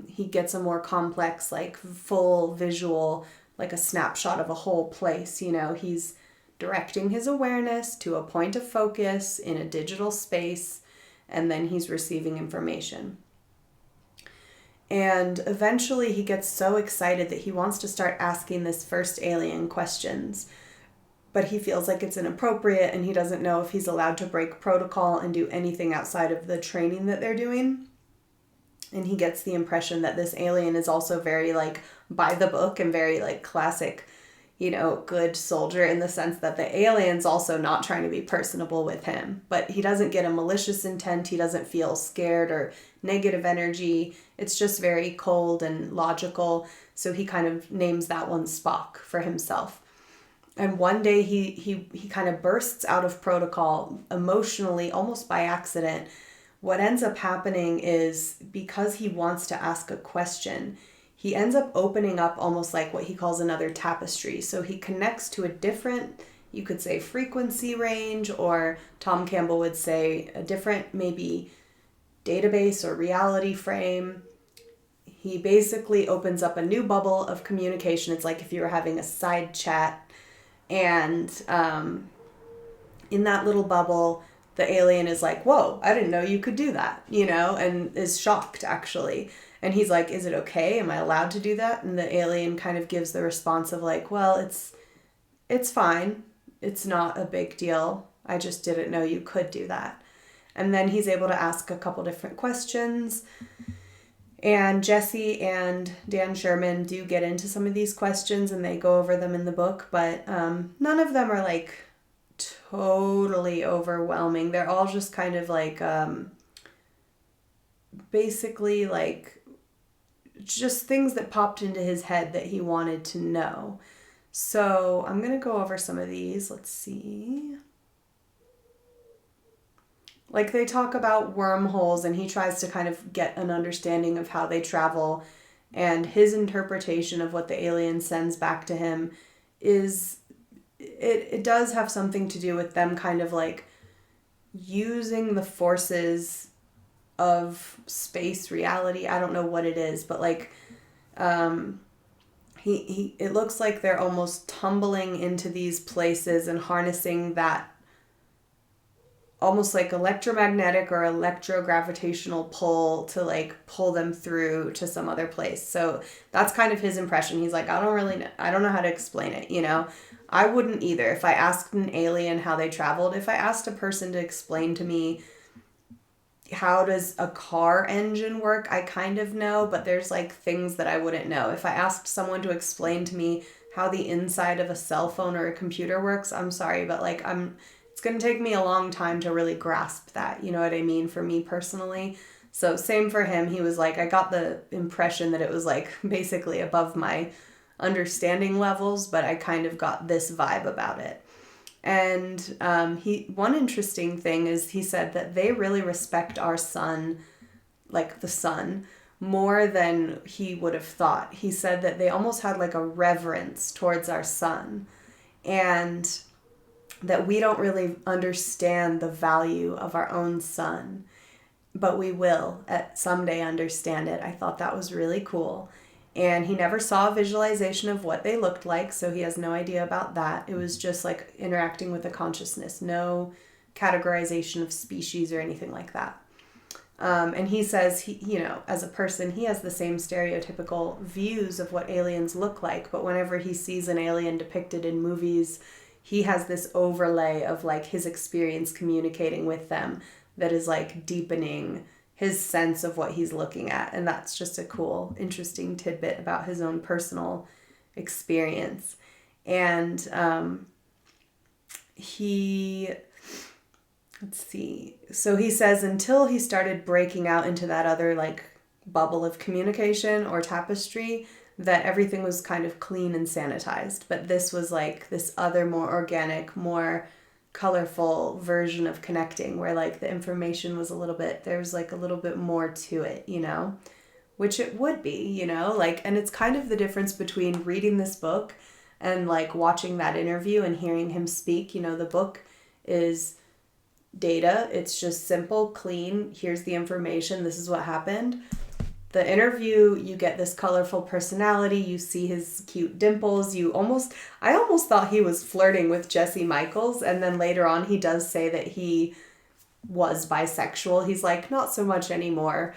Speaker 1: he gets a more complex, like full visual, like a snapshot of a whole place. He's directing his awareness to a point of focus in a digital space, and then he's receiving information. And eventually he gets so excited that he wants to start asking this first alien questions, but he feels like it's inappropriate and he doesn't know if he's allowed to break protocol and do anything outside of the training that they're doing. And he gets the impression that this alien is also very like by the book and very like classic, good soldier, in the sense that the alien's also not trying to be personable with him. But he doesn't get a malicious intent. He doesn't feel scared or negative energy. It's just very cold and logical. So he kind of names that one Spock for himself. And one day he kind of bursts out of protocol emotionally, almost by accident. What ends up happening is, because he wants to ask a question, he ends up opening up almost like what he calls another tapestry. So he connects to a different, you could say, frequency range, or Tom Campbell would say a different maybe database or reality frame. He basically opens up a new bubble of communication. It's like if you were having a side chat, and in that little bubble, the alien is like, whoa, I didn't know you could do that, and is shocked, actually. And he's like, is it okay? Am I allowed to do that? And the alien kind of gives the response of like, well, it's fine. It's not a big deal. I just didn't know you could do that. And then he's able to ask a couple different questions. And Jesse and Dan Sherman do get into some of these questions, and they go over them in the book, but none of them are like totally overwhelming. They're all just kind of like basically like just things that popped into his head that he wanted to know. So I'm going to go over some of these. Let's see. Like they talk about wormholes, and he tries to kind of get an understanding of how they travel, and his interpretation of what the alien sends back to him is it does have something to do with them kind of like using the forces of space reality. I don't know what it is, but like he it looks like they're almost tumbling into these places and harnessing that almost like electromagnetic or electrogravitational pull to like pull them through to some other place. So that's kind of his impression. He's like, I don't know how to explain it, I wouldn't either. If I asked an alien how they traveled, if I asked a person to explain to me how does a car engine work, I kind of know, but there's like things that I wouldn't know. If I asked someone to explain to me how the inside of a cell phone or a computer works, I'm sorry, but like it's going to take me a long time to really grasp that. You know what I mean? For me personally. So same for him. He was like, I got the impression that it was like basically above my understanding levels, but I kind of got this vibe about it. And one interesting thing is he said that they really respect our sun, like the sun, more than he would have thought. He said that they almost had like a reverence towards our sun, and that we don't really understand the value of our own sun, but we will someday understand it. I thought that was really cool. And he never saw a visualization of what they looked like, so he has no idea about that. It was just like interacting with a consciousness, no categorization of species or anything like that. And he says, he, as a person, he has the same stereotypical views of what aliens look like, but whenever he sees an alien depicted in movies, he has this overlay of like his experience communicating with them that is like deepening his sense of what he's looking at. And that's just a cool, interesting tidbit about his own personal experience. And let's see. So he says until he started breaking out into that other like bubble of communication or tapestry, that everything was kind of clean and sanitized. But this was like this other more organic, more colorful version of connecting where like the information was there was like a little bit more to it, which it would be, like, and it's kind of the difference between reading this book and like watching that interview and hearing him speak. The book is data. It's just simple, clean. Here's the information. This is what happened. The interview, you get this colorful personality. You see his cute dimples. I almost thought he was flirting with Jesse Michaels. And then later on, he does say that he was bisexual. He's like, not so much anymore.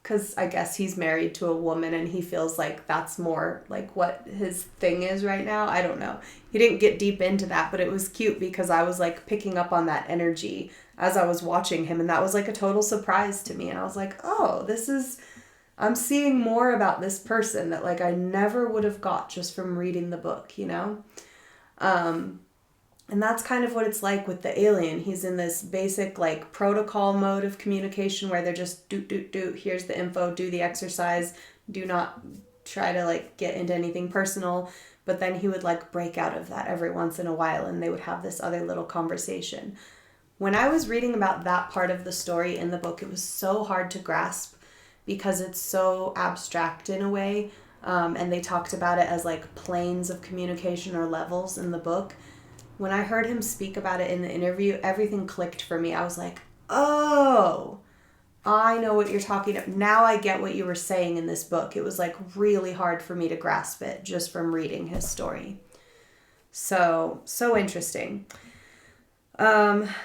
Speaker 1: Because I guess he's married to a woman and he feels like that's more like what his thing is right now. I don't know. He didn't get deep into that, but it was cute because I was like picking up on that energy as I was watching him. And that was like a total surprise to me. And I was like, oh, I'm seeing more about this person that like I never would have got just from reading the book, And that's kind of what it's like with the alien. He's in this basic like protocol mode of communication where they're just do, here's the info, do the exercise, do not try to like get into anything personal. But then he would like break out of that every once in a while and they would have this other little conversation. When I was reading about that part of the story in the book, it was so hard to grasp because it's so abstract in a way. And they talked about it as like planes of communication or levels in the book. When I heard him speak about it in the interview, everything clicked for me. I was like, oh, I know what you're talking about. Now I get what you were saying in this book. It was like really hard for me to grasp it just from reading his story. So interesting.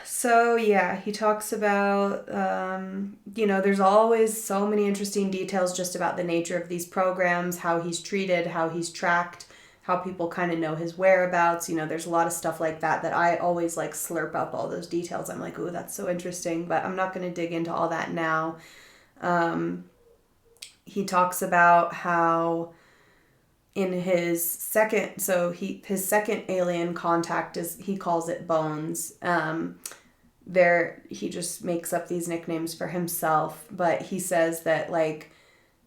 Speaker 1: So yeah, he talks about, there's always so many interesting details just about the nature of these programs, how he's treated, how he's tracked, how people kind of know his whereabouts. There's a lot of stuff like that I always like slurp up all those details. I'm like, ooh, that's so interesting, but I'm not going to dig into all that now. He talks about how in his second alien contact he calls it Bones. He just makes up these nicknames for himself, but he says that like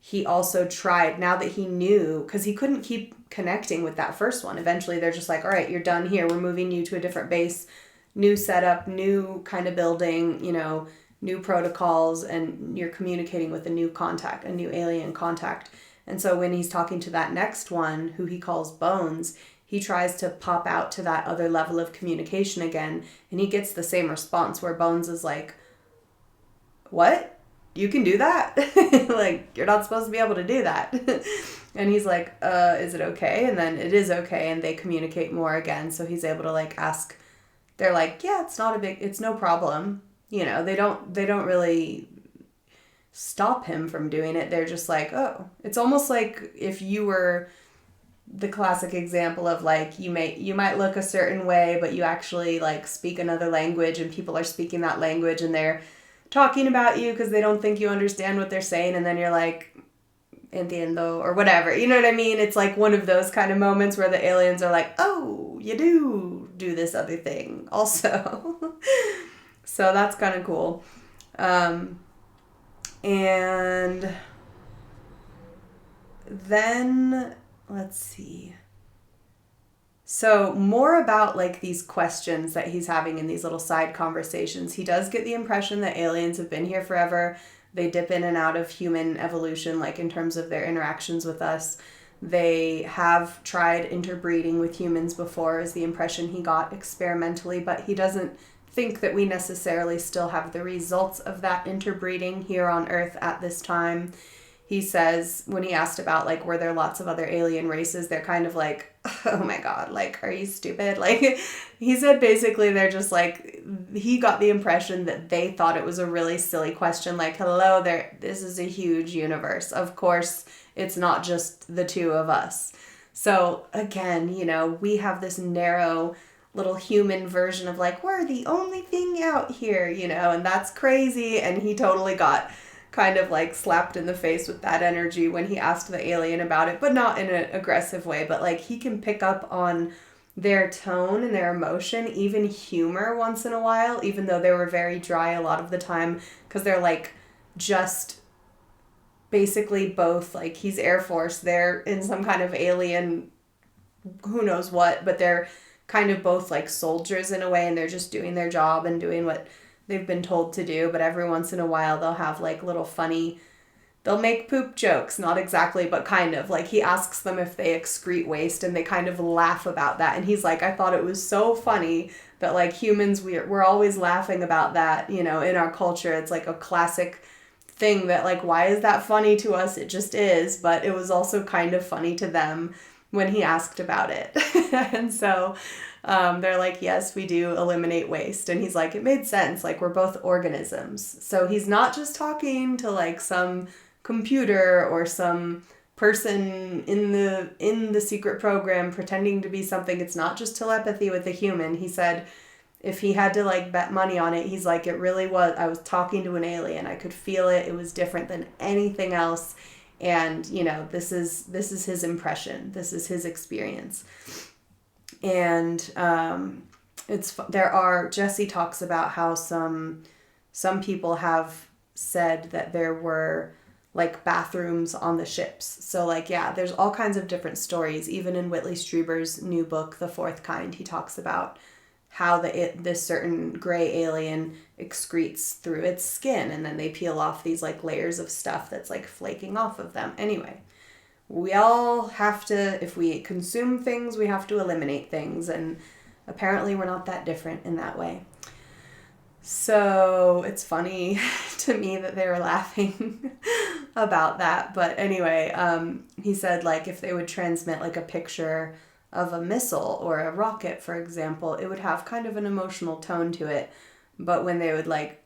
Speaker 1: he also tried, now that he knew, because he couldn't keep connecting with that first one. Eventually they're just like, all right, you're done here. We're moving you to a different base, new setup, new kind of building, new protocols, and you're communicating with a new alien contact. And so when he's talking to that next one, who he calls Bones, he tries to pop out to that other level of communication again, and he gets the same response where Bones is like, what? You can do that? Like, you're not supposed to be able to do that. And he's like, is it okay? And then it is okay, and they communicate more again. So he's able to like ask, they're like, yeah, it's no problem. They don't really stop him from doing it. They're just like, oh, it's almost like if you were the classic example of like, you might look a certain way, but you actually like speak another language and people are speaking that language and they're talking about you because they don't think you understand what they're saying, and then you're like, entiendo, or whatever. You know what I mean? It's like one of those kind of moments where the aliens are like, oh, you do this other thing also. So that's kind of cool. And then, let's see. So more about like these questions that he's having in these little side conversations. He does get the impression that aliens have been here forever. They dip in and out of human evolution, like in terms of their interactions with us. They have tried interbreeding with humans before, is the impression he got experimentally, but he doesn't think that we necessarily still have the results of that interbreeding here on Earth at this time. He says, when he asked about, like, were there lots of other alien races, they're kind of like, oh my God, like, are you stupid? Like, he said basically they're just like, he got the impression that they thought it was a really silly question. Like, hello, this is a huge universe. Of course, it's not just the two of us. So again, we have this narrow little human version of like, we're the only thing out here, and that's crazy. And he totally got kind of like slapped in the face with that energy when he asked the alien about it, but not in an aggressive way, but like he can pick up on their tone and their emotion, even humor once in a while, even though they were very dry a lot of the time, because they're like just basically both, like, he's Air Force, they're in some kind of alien who knows what, but they're kind of both like soldiers in a way, and they're just doing their job and doing what they've been told to do. But every once in a while they'll have like little funny, they'll make poop jokes, not exactly, but kind of. Like, he asks them if they excrete waste, and they kind of laugh about that. And he's like, I thought it was so funny that, like, humans, we're always laughing about that, you know, in our culture. It's like a classic thing that, like, why is that funny to us? It just is. But it was also kind of funny to them when he asked about it. And so they're like, yes, we do eliminate waste. And he's like, it made sense. Like, we're both organisms. So he's not just talking to like some computer or some person in the secret program pretending to be something. It's not just telepathy with a human. He said if he had to like bet money on it, he's like, it really was, I was talking to an alien. I could feel it. It was different than anything else. And, you know, this is his impression. This is his experience. And Jesse talks about how some people have said that there were like bathrooms on the ships. So like, yeah, there's all kinds of different stories. Even in Whitley Strieber's new book, The Fourth Kind, he talks about how this certain gray alien excretes through its skin, and then they peel off these like layers of stuff that's like flaking off of them. Anyway, we all have to, if we consume things, we have to eliminate things, and apparently we're not that different in that way. So it's funny to me that they were laughing about that. But anyway, he said like if they would transmit like a picture of a missile or a rocket, for example, it would have kind of an emotional tone to it. But when they would like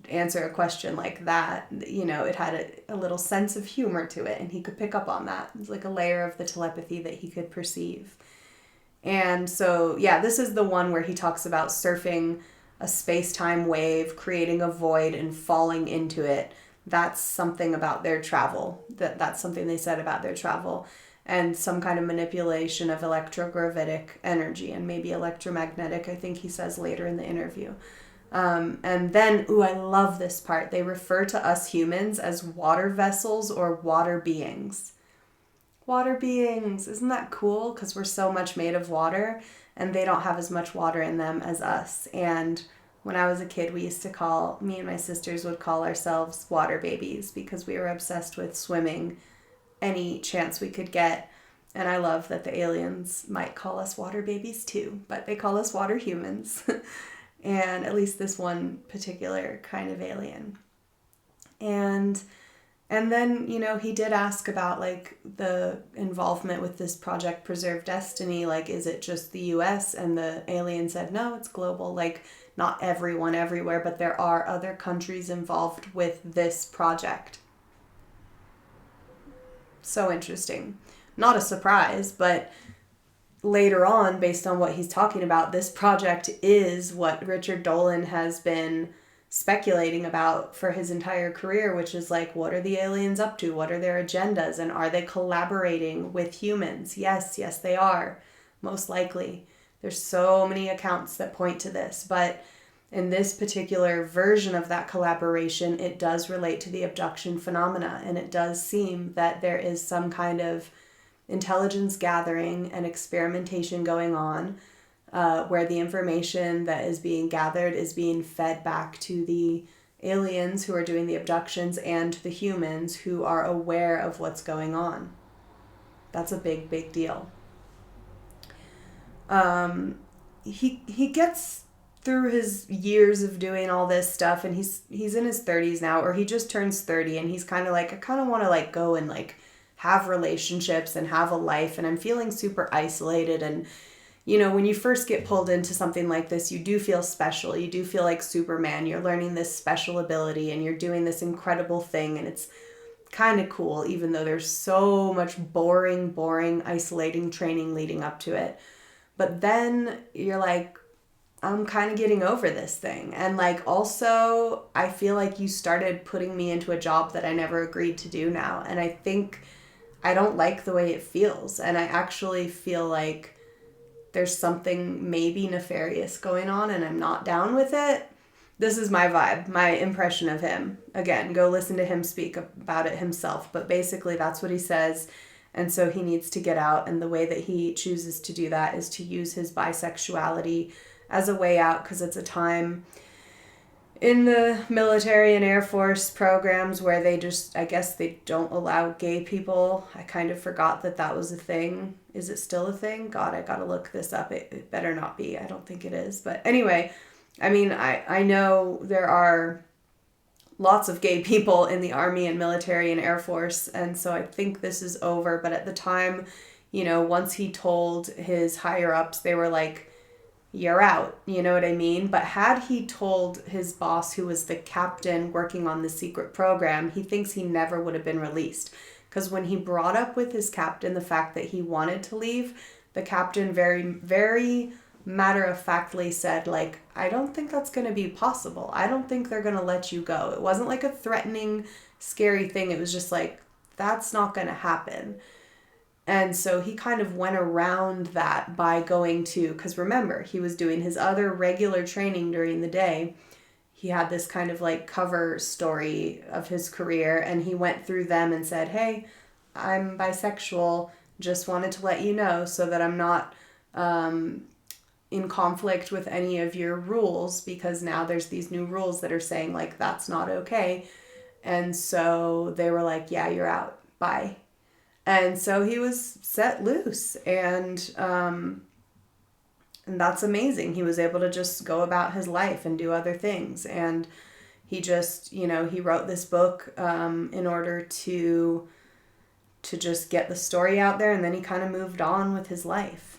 Speaker 1: answer a question like that, you know, it had a little sense of humor to it, and he could pick up on that. It's like a layer of the telepathy that he could perceive. And so, yeah, this is the one where he talks about surfing a space-time wave, creating a void and falling into it. That's something about their travel. That's something they said about their travel. And some kind of manipulation of electrogravitic energy and maybe electromagnetic, I think he says later in the interview. And then, I love this part. They refer to us humans as water vessels or water beings. Water beings. Isn't that cool? Because we're so much made of water, and they don't have as much water in them as us. And when I was a kid, me and my sisters would call ourselves water babies because we were obsessed with swimming any chance we could get. And I love that the aliens might call us water babies too, but they call us water humans. And at least this one particular kind of alien. And then, you know, he did ask about like the involvement with this Project Preserve Destiny. Like, is it just the US? And the alien said, no, it's global. Like, not everyone everywhere, but there are other countries involved with this project. So interesting. Not a surprise, but later on, based on what he's talking about, this project is what Richard Dolan has been speculating about for his entire career, which is like, what are the aliens up to? What are their agendas? And are they collaborating with humans? Yes, they are. Most likely. There's so many accounts that point to this, but in this particular version of that collaboration, it does relate to the abduction phenomena, and it does seem that there is some kind of intelligence gathering and experimentation going on where the information that is being gathered is being fed back to the aliens who are doing the abductions and to the humans who are aware of what's going on. That's a big, big deal. He gets through his years of doing all this stuff, and he's in his 30s now, or he just turns 30, and he's kind of like, I kind of want to like go and like have relationships and have a life, and I'm feeling super isolated. And you know, when you first get pulled into something like this, you do feel special. You do feel like Superman. You're learning this special ability and you're doing this incredible thing, and it's kind of cool, even though there's so much boring, isolating training leading up to it. But then you're like, I'm kind of getting over this thing. And like, also, I feel like you started putting me into a job that I never agreed to do now. And I think I don't like the way it feels. And I actually feel like there's something maybe nefarious going on and I'm not down with it. This is my vibe, my impression of him. Again, go listen to him speak about it himself. But basically, that's what he says. And so he needs to get out. And the way that he chooses to do that is to use his bisexuality as a way out, because it's a time in the military and Air Force programs where they just, I guess they don't allow gay people. I kind of forgot that that was a thing. Is it still a thing? God, I gotta look this up. It better not be. I don't think it is. But anyway, I mean, I know there are lots of gay people in the Army and military and Air Force, and so I think this is over. But at the time, you know, once he told his higher-ups, they were like, you're out, you know what I mean? But had he told his boss, who was the captain working on the secret program, he thinks he never would have been released. Because when he brought up with his captain the fact that he wanted to leave, the captain very, very matter-of-factly said, like, I don't think that's going to be possible. I don't think they're going to let you go. It wasn't like a threatening, scary thing. It was just like, that's not going to happen. And so he kind of went around that by going to, because remember, he was doing his other regular training during the day. He had this kind of like cover story of his career, and he went through them and said, hey, I'm bisexual, just wanted to let you know so that I'm not in conflict with any of your rules, because now there's these new rules that are saying like that's not okay. And so they were like, yeah, you're out, bye. And so he was set loose, and that's amazing. He was able to just go about his life and do other things. And he just, you know, he wrote this book in order to just get the story out there, and then he kind of moved on with his life.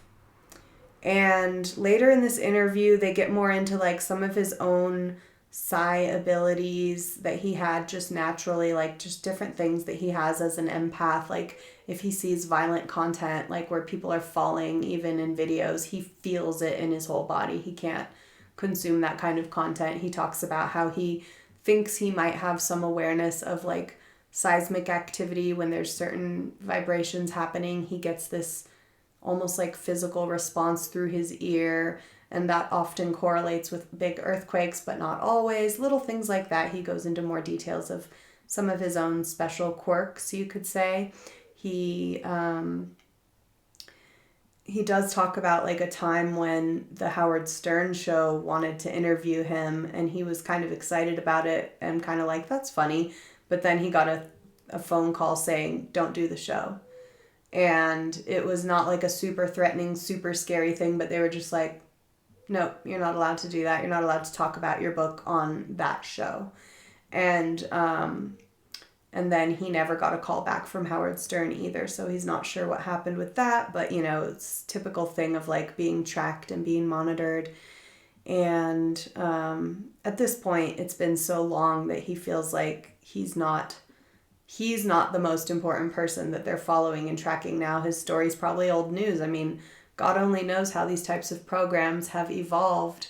Speaker 1: And later in this interview, they get more into like some of his own psi abilities that he had just naturally, like just different things that he has as an empath. Like if he sees violent content, like where people are falling, even in videos, he feels it in his whole body. He can't consume that kind of content. He talks about how he thinks he might have some awareness of like seismic activity when there's certain vibrations happening. He gets this almost like physical response through his ear, and that often correlates with big earthquakes, but not always. Little things like that. He goes into more details of some of his own special quirks, you could say. He does talk about like a time when the Howard Stern show wanted to interview him, and he was kind of excited about it and kind of like, that's funny. But then he got a phone call saying, don't do the show. And it was not like a super threatening, super scary thing, but they were just like, no, you're not allowed to do that. You're not allowed to talk about your book on that show. And then he never got a call back from Howard Stern either. So he's not sure what happened with that. But, you know, it's typical thing of like being tracked and being monitored. And at this point, it's been so long that he feels like he's not the most important person that they're following and tracking now. His story's probably old news. I mean, God only knows how these types of programs have evolved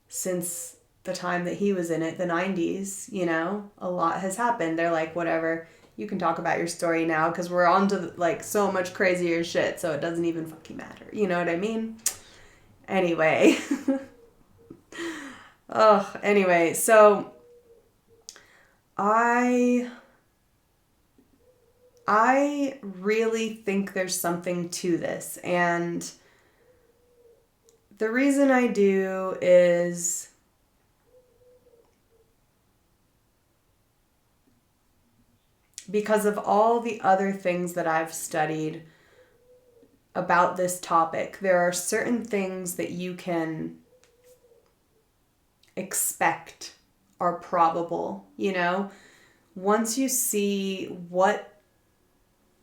Speaker 1: since the time that he was in it, the 90s, you know? A lot has happened. They're like, whatever, you can talk about your story now because we're on to like so much crazier shit, so it doesn't even fucking matter. You know what I mean? Anyway. Anyway, so I really think there's something to this, and the reason I do is because of all the other things that I've studied about this topic. There are certain things that you can expect are probable, you know? Once you see what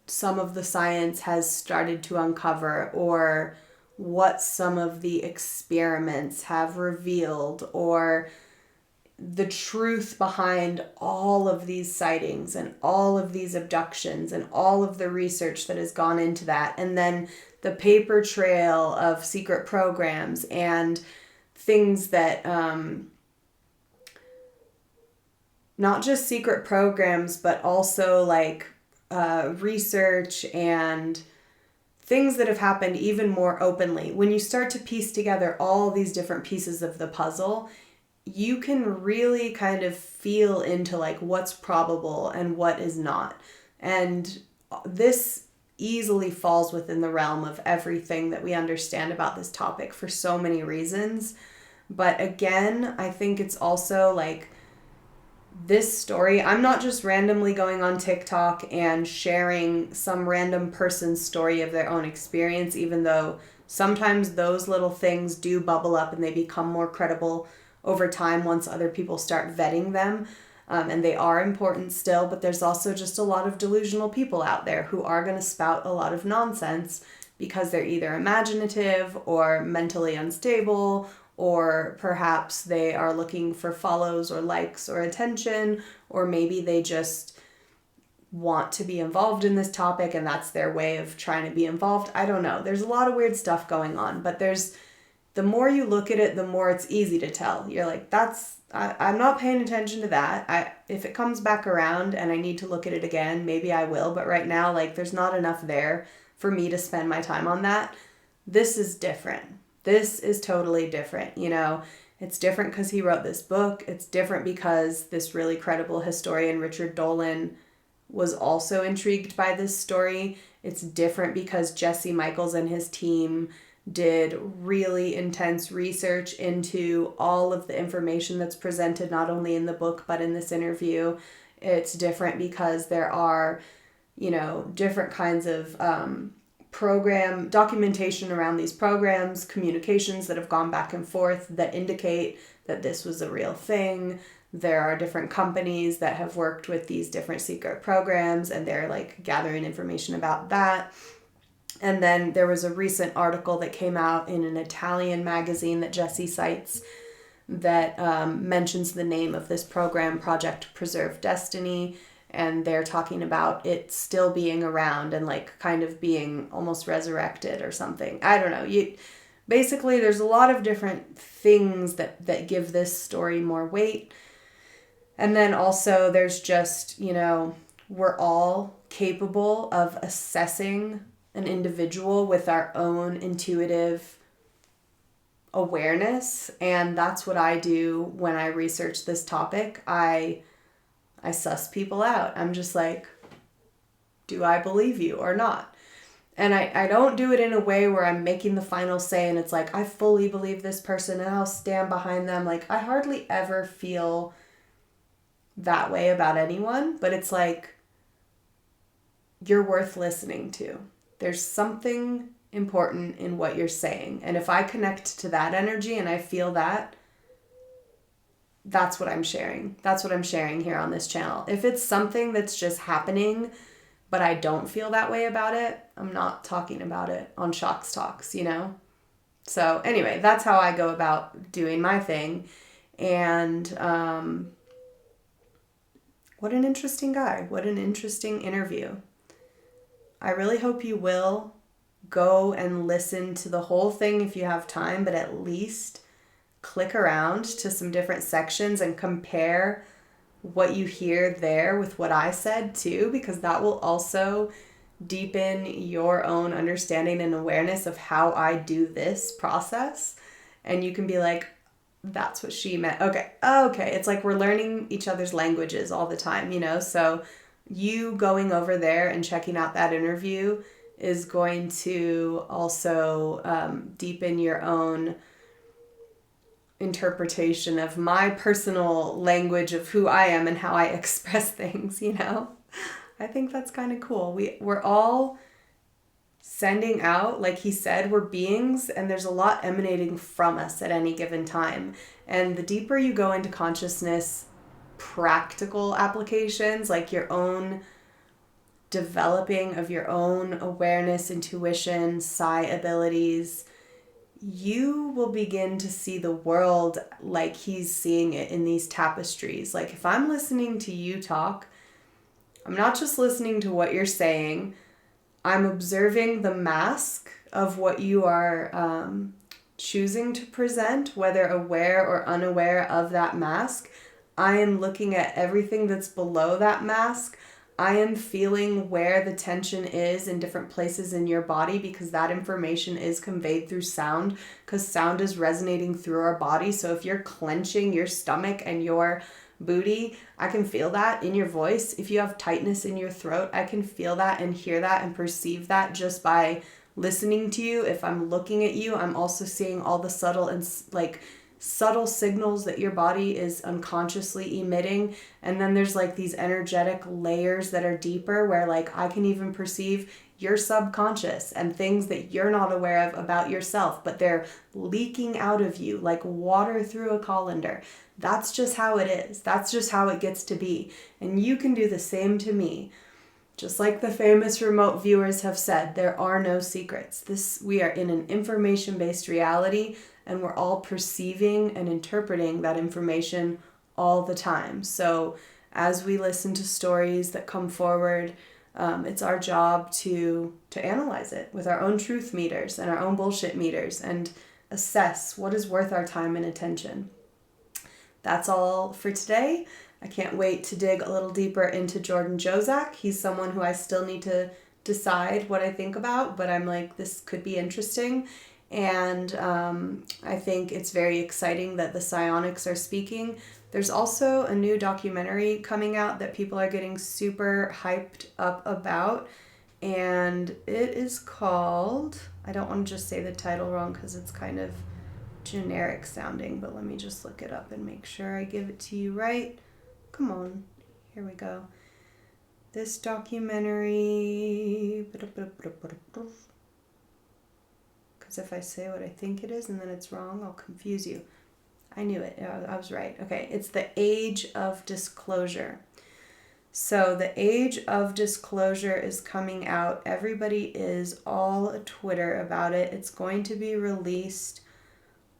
Speaker 1: some of the science has started to uncover, or what some of the experiments have revealed, or the truth behind all of these sightings and all of these abductions and all of the research that has gone into that, and then the paper trail of secret programs and things that not just secret programs, but also like research and things that have happened even more openly. When you start to piece together all these different pieces of the puzzle, you can really kind of feel into like what's probable and what is not. And this easily falls within the realm of everything that we understand about this topic for so many reasons. But again, I think it's also like this story, I'm not just randomly going on TikTok and sharing some random person's story of their own experience, even though sometimes those little things do bubble up and they become more credible over time once other people start vetting them. And they are important still, but there's also just a lot of delusional people out there who are going to spout a lot of nonsense because they're either imaginative or mentally unstable, or perhaps they are looking for follows or likes or attention, or maybe they just want to be involved in this topic and that's their way of trying to be involved. I don't know. There's a lot of weird stuff going on, but the more you look at it, the more it's easy to tell. You're like, I'm not paying attention to that. If it comes back around and I need to look at it again, maybe I will. But right now, like, there's not enough there for me to spend my time on that. This is different. This is totally different. You know, it's different because he wrote this book. It's different because this really credible historian, Richard Dolan, was also intrigued by this story. It's different because Jesse Michaels and his team did really intense research into all of the information that's presented not only in the book but in this interview. It's different because there are, you know, different kinds of program documentation around these programs, communications that have gone back and forth that indicate that this was a real thing. There are different companies that have worked with these different secret programs and they're like gathering information about that. And then there was a recent article that came out in an Italian magazine that Jesse cites that mentions the name of this program, Project Preserve Destiny, and they're talking about it still being around and like kind of being almost resurrected or something. I don't know. Basically, there's a lot of different things that give this story more weight. And then also there's just, you know, we're all capable of assessing an individual with our own intuitive awareness, and that's what I do when I research this topic. I suss people out. I'm just like, do I believe you or not? And I don't do it in a way where I'm making the final say and it's like, I fully believe this person and I'll stand behind them. Like, I hardly ever feel that way about anyone, but it's like, you're worth listening to. There's something important in what you're saying. And if I connect to that energy and I feel that, that's what I'm sharing. That's what I'm sharing here on this channel. If it's something that's just happening, but I don't feel that way about it, I'm not talking about it on Shocks Talks, you know? So anyway, that's how I go about doing my thing. And what an interesting guy. What an interesting interview. I really hope you will go and listen to the whole thing if you have time, but at least click around to some different sections and compare what you hear there with what I said too, because that will also deepen your own understanding and awareness of how I do this process. And you can be like, that's what she meant. Okay. It's like we're learning each other's languages all the time, you know? So you going over there and checking out that interview is going to also deepen your own interpretation of my personal language of who I am and how I express things, you know? I think that's kind of cool. We're all sending out, like he said, we're beings and there's a lot emanating from us at any given time. And the deeper you go into consciousness, practical applications, like your own developing of your own awareness, intuition, psi abilities, you will begin to see the world like he's seeing it in these tapestries. Like if I'm listening to you talk, I'm not just listening to what you're saying, I'm observing the mask of what you are choosing to present, whether aware or unaware of that mask. I am looking at everything that's below that mask. I am feeling where the tension is in different places in your body, because that information is conveyed through sound, because sound is resonating through our body. So if you're clenching your stomach and your booty, I can feel that in your voice. If you have tightness in your throat, I can feel that and hear that and perceive that just by listening to you. If I'm looking at you, I'm also seeing all the subtle and subtle signals that your body is unconsciously emitting. And then there's like these energetic layers that are deeper, where like I can even perceive your subconscious and things that you're not aware of about yourself, but they're leaking out of you like water through a colander. That's just how it is. That's just how it gets to be. And you can do the same to me. Just like the famous remote viewers have said, there are no secrets. We are in an information-based reality, and we're all perceiving and interpreting that information all the time. So as we listen to stories that come forward, it's our job to analyze it with our own truth meters and our own bullshit meters and assess what is worth our time and attention. That's all for today. I can't wait to dig a little deeper into Jordan Jozak. He's someone who I still need to decide what I think about, but I'm like, this could be interesting. And I think it's very exciting that the Psionics are speaking. There's also a new documentary coming out that people are getting super hyped up about. And it is called, I don't want to just say the title wrong because it's kind of generic sounding, but let me just look it up and make sure I give it to you right. Come on, here we go. This documentary, because if I say what I think it is and then it's wrong, I'll confuse you. I knew it. I was right. Okay, it's The Age of Disclosure. So The Age of Disclosure is coming out. Everybody is all Twitter about it. It's going to be released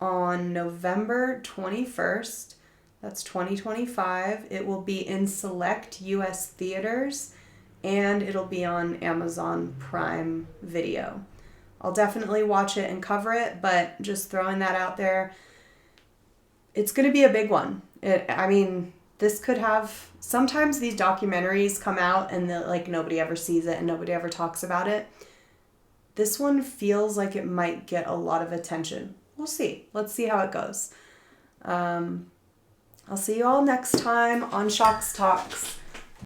Speaker 1: on November 21st. That's 2025. It will be in select US theaters, and it'll be on Amazon Prime Video. I'll definitely watch it and cover it, but just throwing that out there, it's going to be a big one. This could have, sometimes these documentaries come out and nobody ever sees it and nobody ever talks about it. This one feels like it might get a lot of attention. We'll see. Let's see how it goes. I'll see you all next time on Shocks Talks.